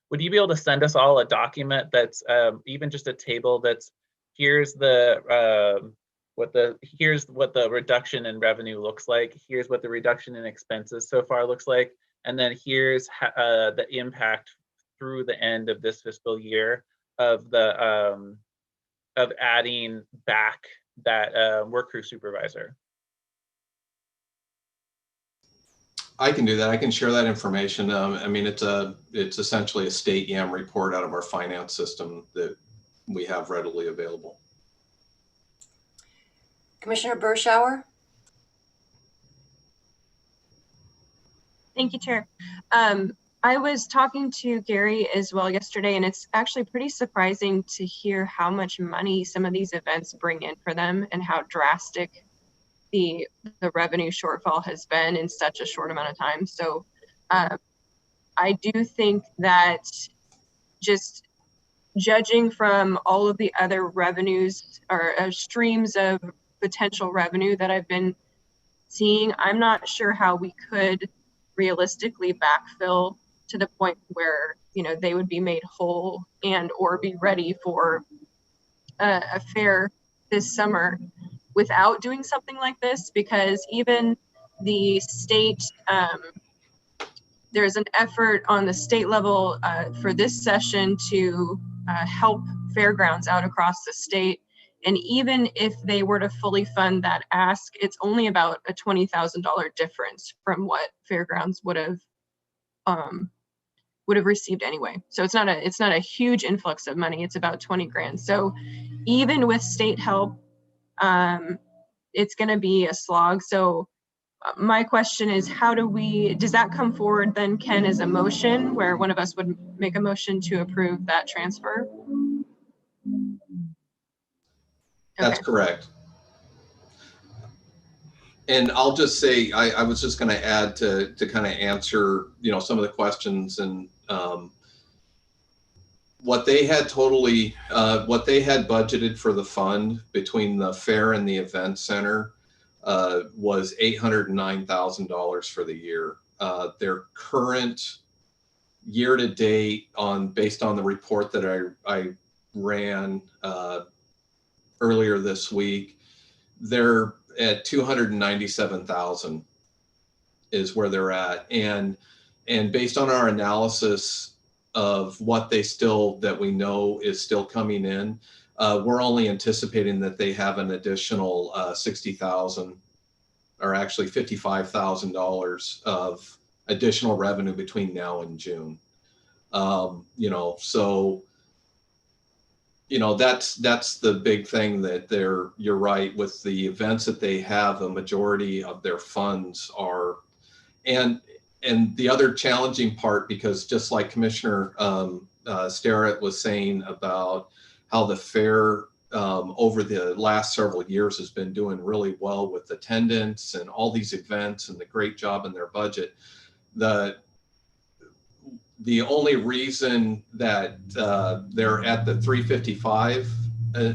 would you be able to send us all a document that's even just a table that's, here's what the reduction in revenue looks like, here's what the reduction in expenses so far looks like, and then here's the impact through the end of this fiscal year of the of adding back that work crew supervisor? I can do that. I can share that information. I mean, it's essentially a state YAM report out of our finance system that we have readily available. Commissioner Berschauer? Thank you, Chair. I was talking to Gary as well yesterday, and it's actually pretty surprising to hear how much money some of these events bring in for them and how drastic the revenue shortfall has been in such a short amount of time. So I do think that just judging from all of the other revenues or streams of potential revenue that I've been seeing, I'm not sure how we could realistically backfill to the point where, you know, they would be made whole and or be ready for a fair this summer without doing something like this, because even the state, there's an effort on the state level for this session to help fairgrounds out across the state. And even if they were to fully fund that ask, it's only about a $20,000 difference from what fairgrounds would have received anyway. So it's not a huge influx of money. It's about 20 grand. So even with state help, it's going to be a slog. So my question is, does that come forward then, Ken, as a motion where one of us would make a motion to approve that transfer? That's correct. And I'll just say, I was just going to add to kind of answer, some of the questions and what they had budgeted for the fund between the fair and the event center was $809,000 for the year. Their current year to date, based on the report that I ran earlier this week, they're at 297,000 is where they're at, and based on our analysis of what that we know is still coming in, we're only anticipating that they have an additional $60,000, or actually $55,000 of additional revenue between now and June. That's the big thing, that you're right, with the events that they have, a majority of their funds are, and the other challenging part, because just like Commissioner Starrett was saying about how the fair over the last several years has been doing really well with attendance and all these events and the great job in their budget. The only reason that they're at the 355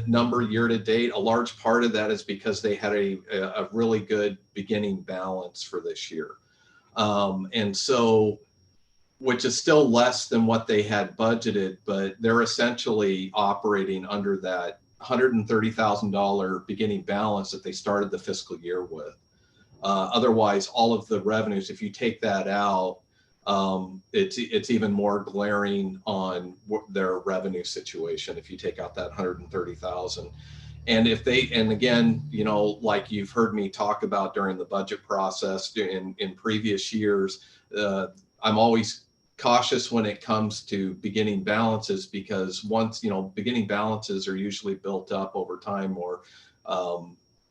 number year to date, a large part of that is because they had a really good beginning balance for this year. And so, which is still less than what they had budgeted, but they're essentially operating under that $130,000 beginning balance that they started the fiscal year with. Otherwise, all of the revenues, if you take that out, it's even more glaring on their revenue situation if you take out that 130,000. And again, like you've heard me talk about during the budget process in previous years, I'm always cautious when it comes to beginning balances, because once, beginning balances are usually built up over time, or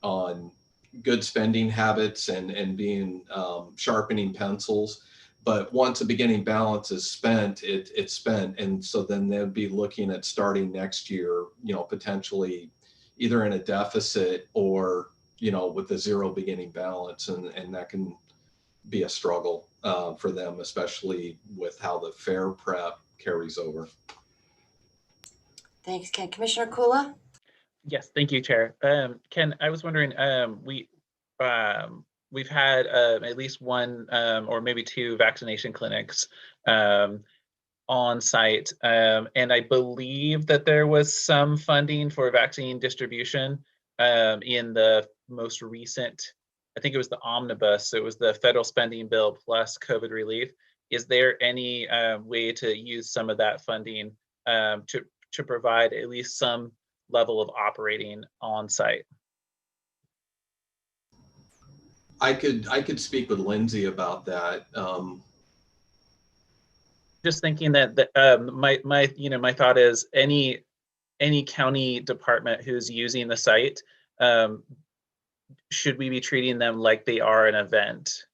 on good spending habits and being sharpening pencils. But once a beginning balance is spent, it's spent. And so then they'll be looking at starting next year, potentially either in a deficit or, with a zero beginning balance. And that can be a struggle for them, especially with how the fair prep carries over. Thanks, Ken. Commissioner Kula? Yes, thank you, Chair. Ken, I was wondering, we've had at least one or maybe two vaccination clinics on site, and I believe that there was some funding for vaccine distribution in the most recent, I think it was the omnibus, so it was the federal spending bill plus COVID relief. Is there any way to use some of that funding to provide at least some level of operating on site? I could speak with Lindsay about that. Just thinking that my thought is any county department who's using the site, should we be treating them like they are an event?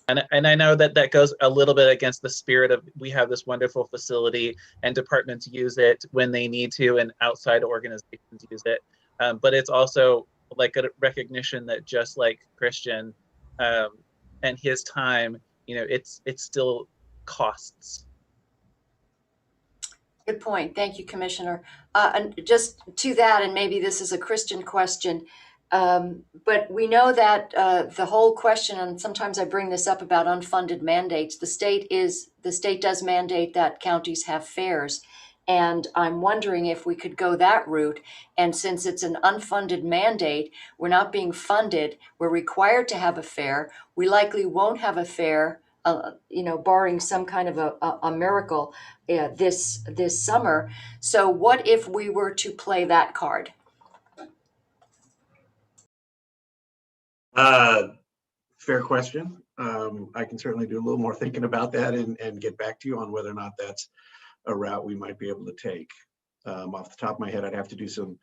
And I know that goes a little bit against the spirit of, we have this wonderful facility and departments use it when they need to and outside organizations use it. But it's also like a recognition that just like Christian and his time, it's still costs. Good point. Thank you, Commissioner. And just to that, and maybe this is a Christian question, but we know that the whole question, and sometimes I bring this up about unfunded mandates, the state does mandate that counties have fairs. And I'm wondering if we could go that route. And since it's an unfunded mandate, we're not being funded, we're required to have a fair. We likely won't have a fair, barring some kind of a miracle this summer. So what if we were to play that card? Fair question. I can certainly do a little more thinking about that and get back to you on whether or not that's a route we might be able to take. Off the top of my head, I'd have to do some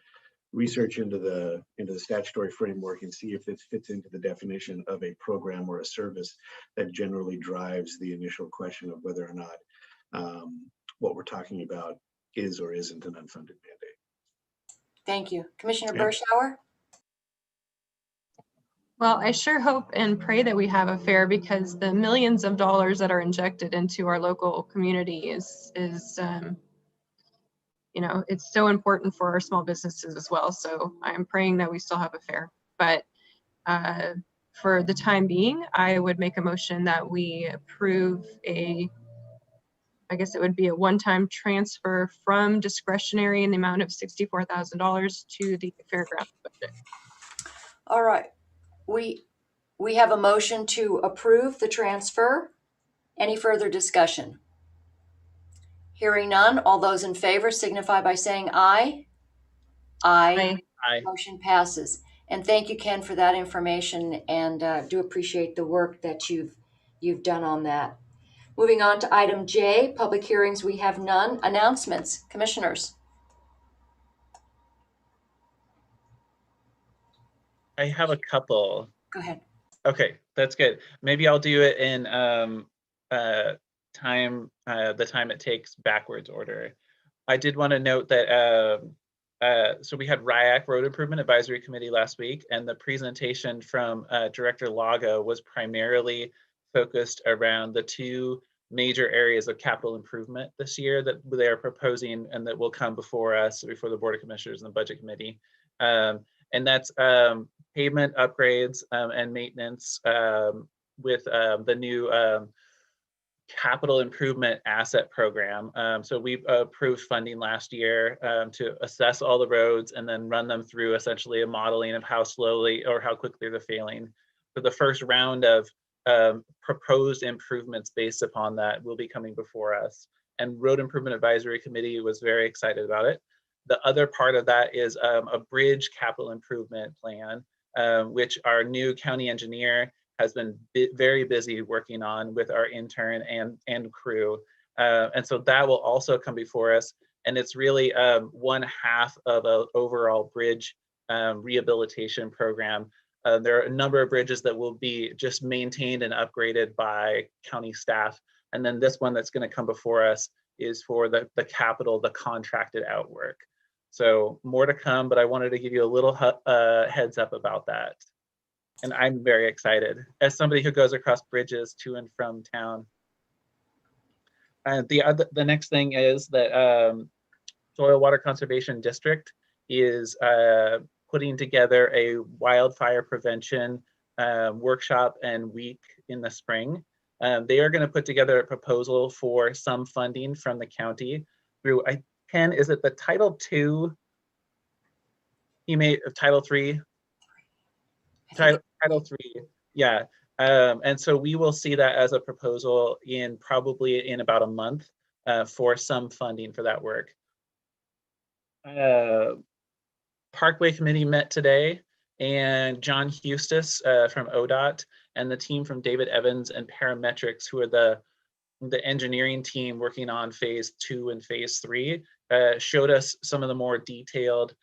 research into the statutory framework and see if this fits into the definition of a program or a service that generally drives the initial question of whether or not what we're talking about is or isn't an unfunded mandate. Thank you. Commissioner Yeah. Bershauer? Well, I sure hope and pray that we have a fair, because the millions of dollars that are injected into our local community is you know, it's so important for our small businesses as well. So I'm praying that we still have a fair. But for the time being, I would make a motion that we approve I guess it would be a one-time transfer from discretionary in the amount of $64,000 to the fairgrounds budget. All right. We have a motion to approve the transfer. Any further discussion? Hearing none, all those in favor signify by saying aye. Aye. Aye. Motion passes. And thank you, Ken, for that information, and do appreciate the work that you've done on that. Moving on to item J, public hearings, we have none. Announcements, commissioners. I have a couple. Go ahead. Okay, that's good. Maybe I'll do it in the time it takes backwards order. I did want to note that so we had RIAC Road Improvement Advisory Committee last week, and the presentation from Director Lago was primarily focused around the two major areas of capital improvement this year that they are proposing and that will come before us, before the Board of Commissioners and the Budget Committee. And that's pavement upgrades and maintenance with the new capital improvement asset program. So we approved funding last year to assess all the roads and then run them through essentially a modeling of how slowly or how quickly they're failing. So the first round of proposed improvements based upon that will be coming before us. And Road Improvement Advisory Committee was very excited about it. The other part of that is a bridge capital improvement plan, which our new county engineer has been very busy working on with our intern and crew. And so that will also come before us. And it's really one half of an overall bridge rehabilitation program. There are a number of bridges that will be just maintained and upgraded by county staff. And then this one that's going to come before us is for the capital, the contracted out work. So more to come, but I wanted to give you a little heads up about that. And I'm very excited as somebody who goes across bridges to and from town. The next thing is that Soil Water Conservation District is putting together a wildfire prevention workshop and week in the spring. They are going to put together a proposal for some funding from the county through, Ken, is it the Title II? He made Title III. Title III, yeah. And so we will see that as a proposal in probably in about a month for some funding for that work. Parkway Committee met today, and John Hustis from ODOT and the team from David Evans and Parametrics, who are the engineering team working on phase 2 and phase 3, showed us some of the more detailed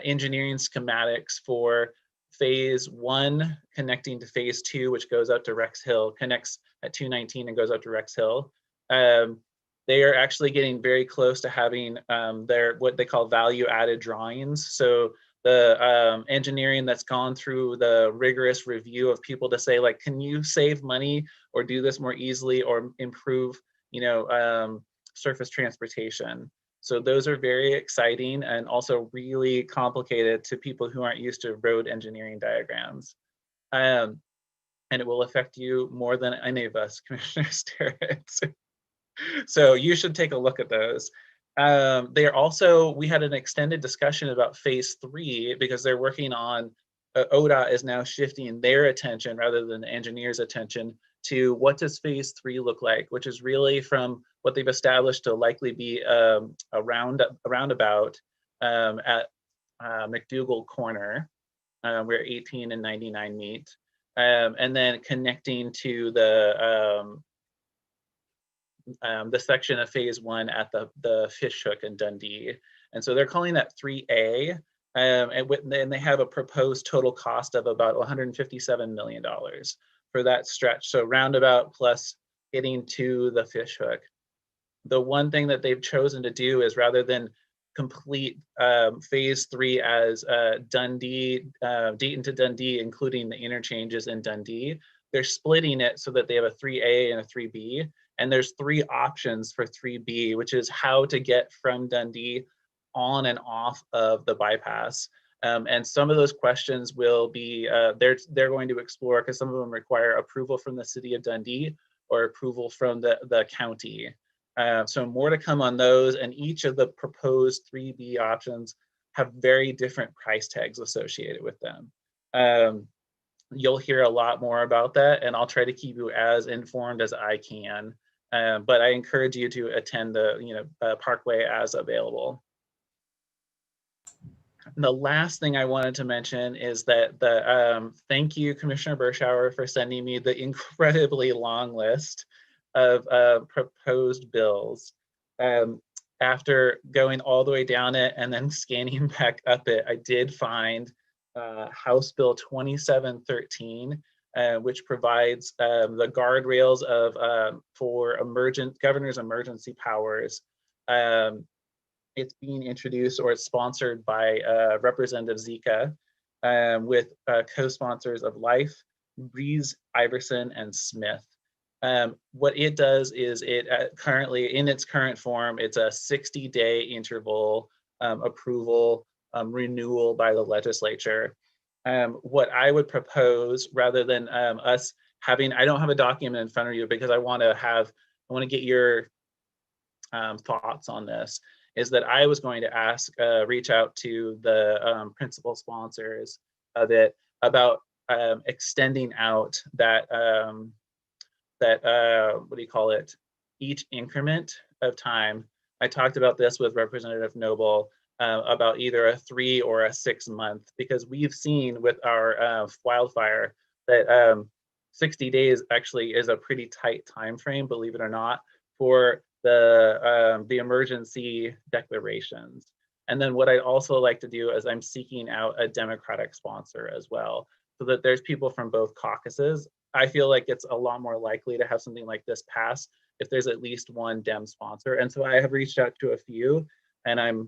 engineering schematics for phase 1 connecting to phase 2, which goes out to Rex Hill, connects at 219 and goes out to Rex Hill. They are actually getting very close to having their what they call value added drawings. So the engineering that's gone through the rigorous review of people to say, like, can you save money or do this more easily or improve, you know, surface transportation. So those are very exciting and also really complicated to people who aren't used to road engineering diagrams. And it will affect you more than any of us, Commissioner Sterrett. So you should take a look at those. They are also, we had an extended discussion about phase 3 because they're working on, ODOT is now shifting their attention rather than the engineer's attention to what does phase 3 look like, which is really from what they've established to likely be a roundabout at McDougall Corner, where 18 and 99 meet, and then connecting to the section of phase 1 at the fish hook in Dundee. And so they're calling that 3A, and they have a proposed total cost of about $157 million for that stretch. So roundabout plus getting to the fish hook. The one thing that they've chosen to do is, rather than complete phase 3 as Dundee, Dayton to Dundee, including the interchanges in Dundee, they're splitting it so that they have a 3A and a 3B. And there's 3 options for 3B, which is how to get from Dundee on and off of the bypass. And some of those questions will be, they're going to explore, because some of them require approval from the city of Dundee or approval from the county. So more to come on those, and each of the proposed 3B options have very different price tags associated with them. You'll hear a lot more about that, and I'll try to keep you as informed as I can. But I encourage you to attend the Parkway as available. And the last thing I wanted to mention is that thank you, Commissioner Bershauer, for sending me the incredibly long list of proposed bills. After going all the way down it and then scanning back up it, I did find House Bill 2713, which provides the guardrails for governor's emergency powers. It's being introduced, or it's sponsored by Representative Zika, with co-sponsors of Life, Breeze, Iverson, and Smith. What it does is it currently, in its current form, it's a 60-day interval approval renewal by the legislature. What I would propose, rather than us having, I don't have a document in front of you because I want to get your thoughts on this, is that I was going to reach out to the principal sponsors of it about extending out that, what do you call it, each increment of time. I talked about this with Representative Noble about either a 3 or a 6 month, because we've seen with our wildfire that 60 days actually is a pretty tight time frame, believe it or not, for the emergency declarations. And then what I'd also like to do is I'm seeking out a Democratic sponsor as well, so that there's people from both caucuses. I feel like it's a lot more likely to have something like this pass if there's at least one Dem sponsor. And so I have reached out to a few, and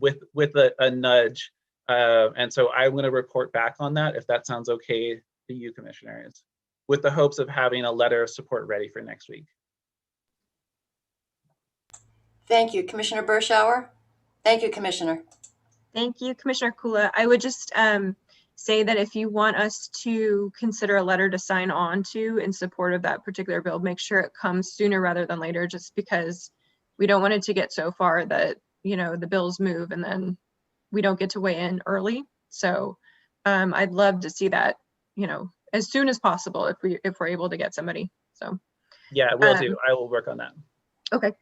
with a nudge. And so I'm going to report back on that, if that sounds okay to you, commissioners, with the hopes of having a letter of support ready for next week. Thank you, Commissioner Bershauer. Thank you, Commissioner. Thank you, Commissioner Kula. I would just say that if you want us to consider a letter to sign on to in support of that particular bill, make sure it comes sooner rather than later, just because we don't want it to get so far that, the bills move and then we don't get to weigh in early. So I'd love to see that, as soon as possible if we're able to get somebody. So yeah, will do. I will work on that. Okay.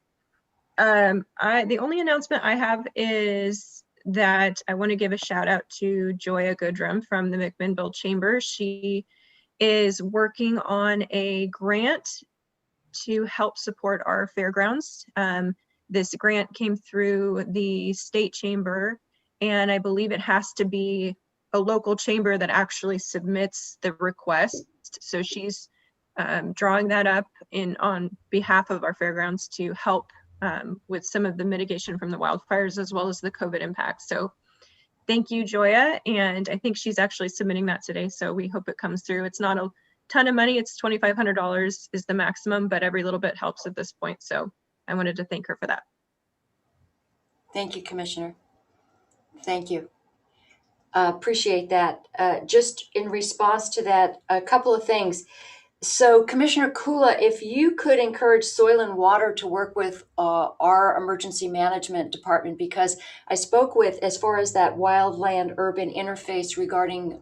The only announcement I have is that I want to give a shout out to Joya Goodrum from the McMinnville Chamber. She is working on a grant to help support our fairgrounds. This grant came through the state chamber, and I believe it has to be a local chamber that actually submits the request. So she's drawing that up on behalf of our fairgrounds to help with some of the mitigation from the wildfires, as well as the COVID impact. So thank you, Joya. And I think she's actually submitting that today. So we hope it comes through. It's not a ton of money. It's $2,500 is the maximum, but every little bit helps at this point. So I wanted to thank her for that. Thank you, Commissioner. Thank you. Appreciate that. Just in response to that, a couple of things. So Commissioner Kula, if you could encourage Soil and Water to work with our emergency management department, because I spoke with, as far as that wildland urban interface regarding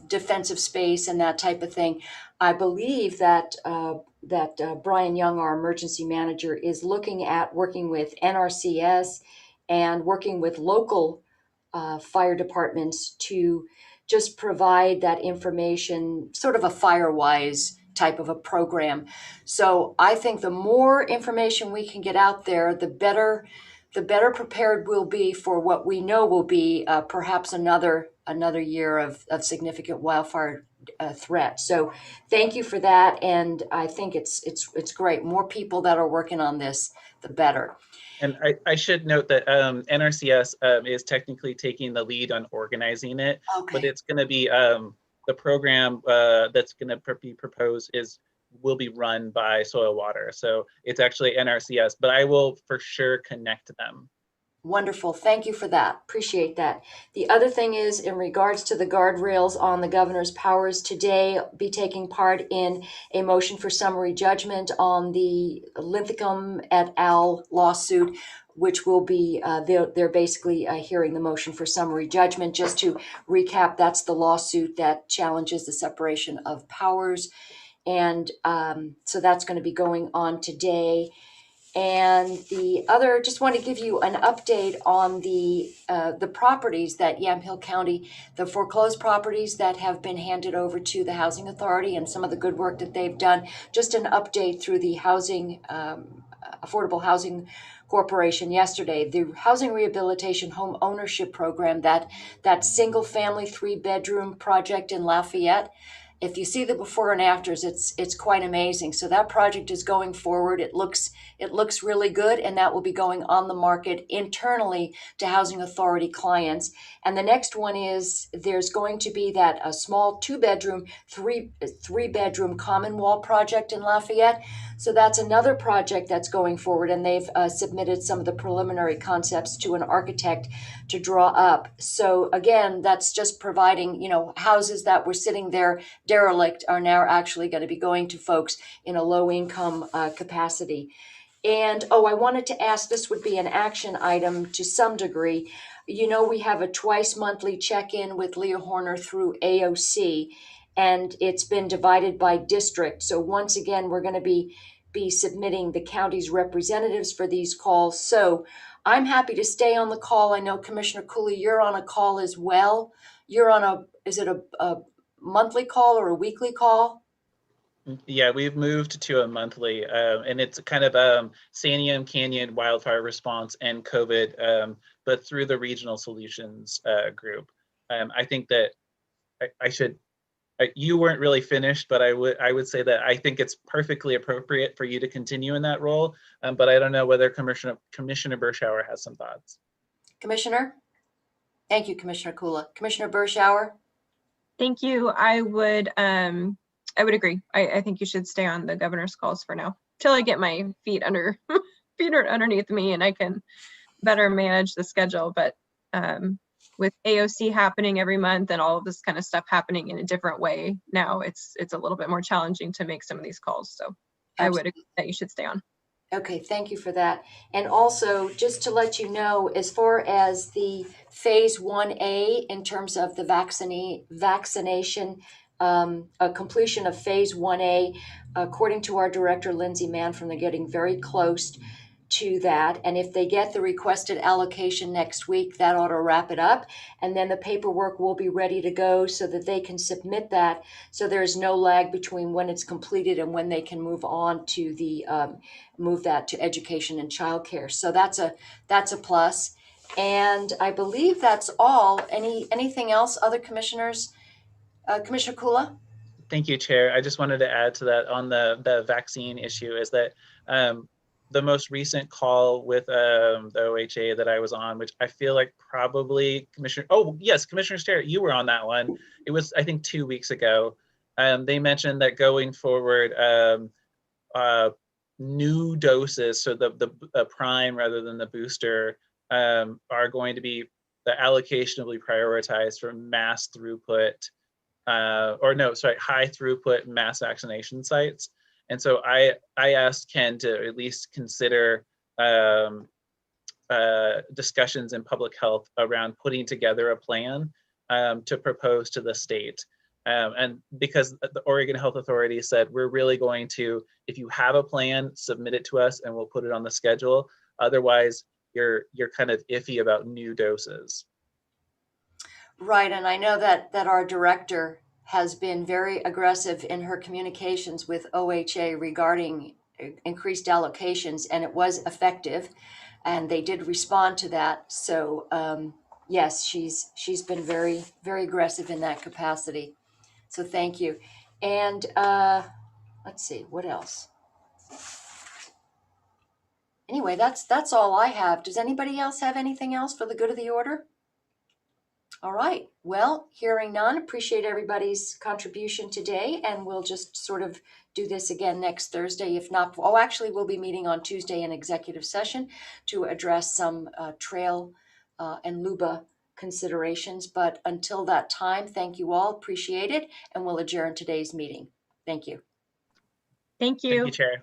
defensive space and that type of thing, I believe that Brian Young, our emergency manager, is looking at working with NRCS and working with local fire departments to just provide that information, sort of a FireWise type of a program. So I think the more information we can get out there, the better prepared we'll be for what we know will be perhaps another year of significant wildfire threat. So thank you for that. And I think it's great. More people that are working on this, the better. And I should note that NRCS is technically taking the lead on organizing it, but Okay. it's going to be the program that's going to be proposed will be run by Soil Water. So it's actually NRCS, but I will for sure connect them. Wonderful. Thank you for that. Appreciate that. The other thing is in regards to the guardrails on the governor's powers, today be taking part in a motion for summary judgment on the Linthicum et al. Lawsuit, which will be, they're basically hearing the motion for summary judgment. Just to recap, that's the lawsuit that challenges the separation of powers. And so that's going to be going on today. And the other, just want to give you an update on the properties that Yamhill County, the foreclosed properties that have been handed over to the Housing Authority and some of the good work that they've done. Just an update through the Housing, Affordable Housing Corporation yesterday. The Housing Rehabilitation Home Ownership Program, that single family 3-bedroom project in Lafayette. If you see the before and afters, it's quite amazing. So that project is going forward. It looks really good, and that will be going on the market internally to Housing Authority clients. And the next one is there's going to be a small 2-bedroom, 3-bedroom common wall project in Lafayette. So that's another project that's going forward, and they've submitted some of the preliminary concepts to an architect to draw up. So again, that's just providing, houses that were sitting there derelict are now actually going to be going to folks in a low income capacity. And I wanted to ask, this would be an action item to some degree. We have a twice monthly check-in with Leah Horner through AOC, and it's been divided by district. So once again, we're going to be submitting the county's representatives for these calls. So I'm happy to stay on the call. I know Commissioner Cooley, you're on a call as well. You're on is it a monthly call or a weekly call? Yeah, we've moved to a monthly, and it's kind of Santiam Canyon wildfire response and COVID, but through the regional solutions group. I think that you weren't really finished, but I would say that I think it's perfectly appropriate for you to continue in that role. But I don't know whether Commissioner Bershauer has some thoughts. Commissioner? Thank you, Commissioner Kula. Commissioner Bershauer? Thank you. I would agree. I think you should stay on the governor's calls for now till I get my feet underneath me and I can better manage the schedule. But with AOC happening every month and all of this kind of stuff happening in a different way now, it's a little bit more challenging to make some of these calls. So absolutely. I would agree that you should stay on. Okay, thank you for that. And also, just to let you know, as far as the phase 1A in terms of the vaccination, a completion of phase 1A, according to our director, Lindsay Manfrom, they're getting very close to that. And if they get the requested allocation next week, that ought to wrap it up. And then the paperwork will be ready to go so that they can submit that. So there's no lag between when it's completed and when they can move on to move that to education and childcare. So that's a plus. And I believe that's all. Anything else, other commissioners? Commissioner Kula? Thank you, Chair. I just wanted to add to that on the vaccine issue is that the most recent call with the OHA that I was on, which I feel like probably Commissioner Sterrett, you were on that one. It was, I think, 2 weeks ago. They mentioned that going forward, new doses, so the prime rather than the booster, are going to be, the allocation will be prioritized for mass throughput, high throughput mass vaccination sites. And so I asked Ken to at least consider discussions in public health around putting together a plan to propose to the state. And because the Oregon Health Authority said, we're really going to, if you have a plan, submit it to us and we'll put it on the schedule. Otherwise, you're kind of iffy about new doses. Right, and I know that our director has been very aggressive in her communications with OHA regarding increased allocations, and it was effective, and they did respond to that. So yes, she's been very, very aggressive in that capacity. So thank you. And let's see, what else? Anyway, that's all I have. Does anybody else have anything else for the good of the order? All right. Well, hearing none, appreciate everybody's contribution today, and we'll just sort of do this again next Thursday. If not, oh, actually, we'll be meeting on Tuesday in executive session to address some trail and LUBA considerations. But until that time, thank you all. Appreciate it, and we'll adjourn today's meeting. Thank you. Thank Thank you. you, Chair.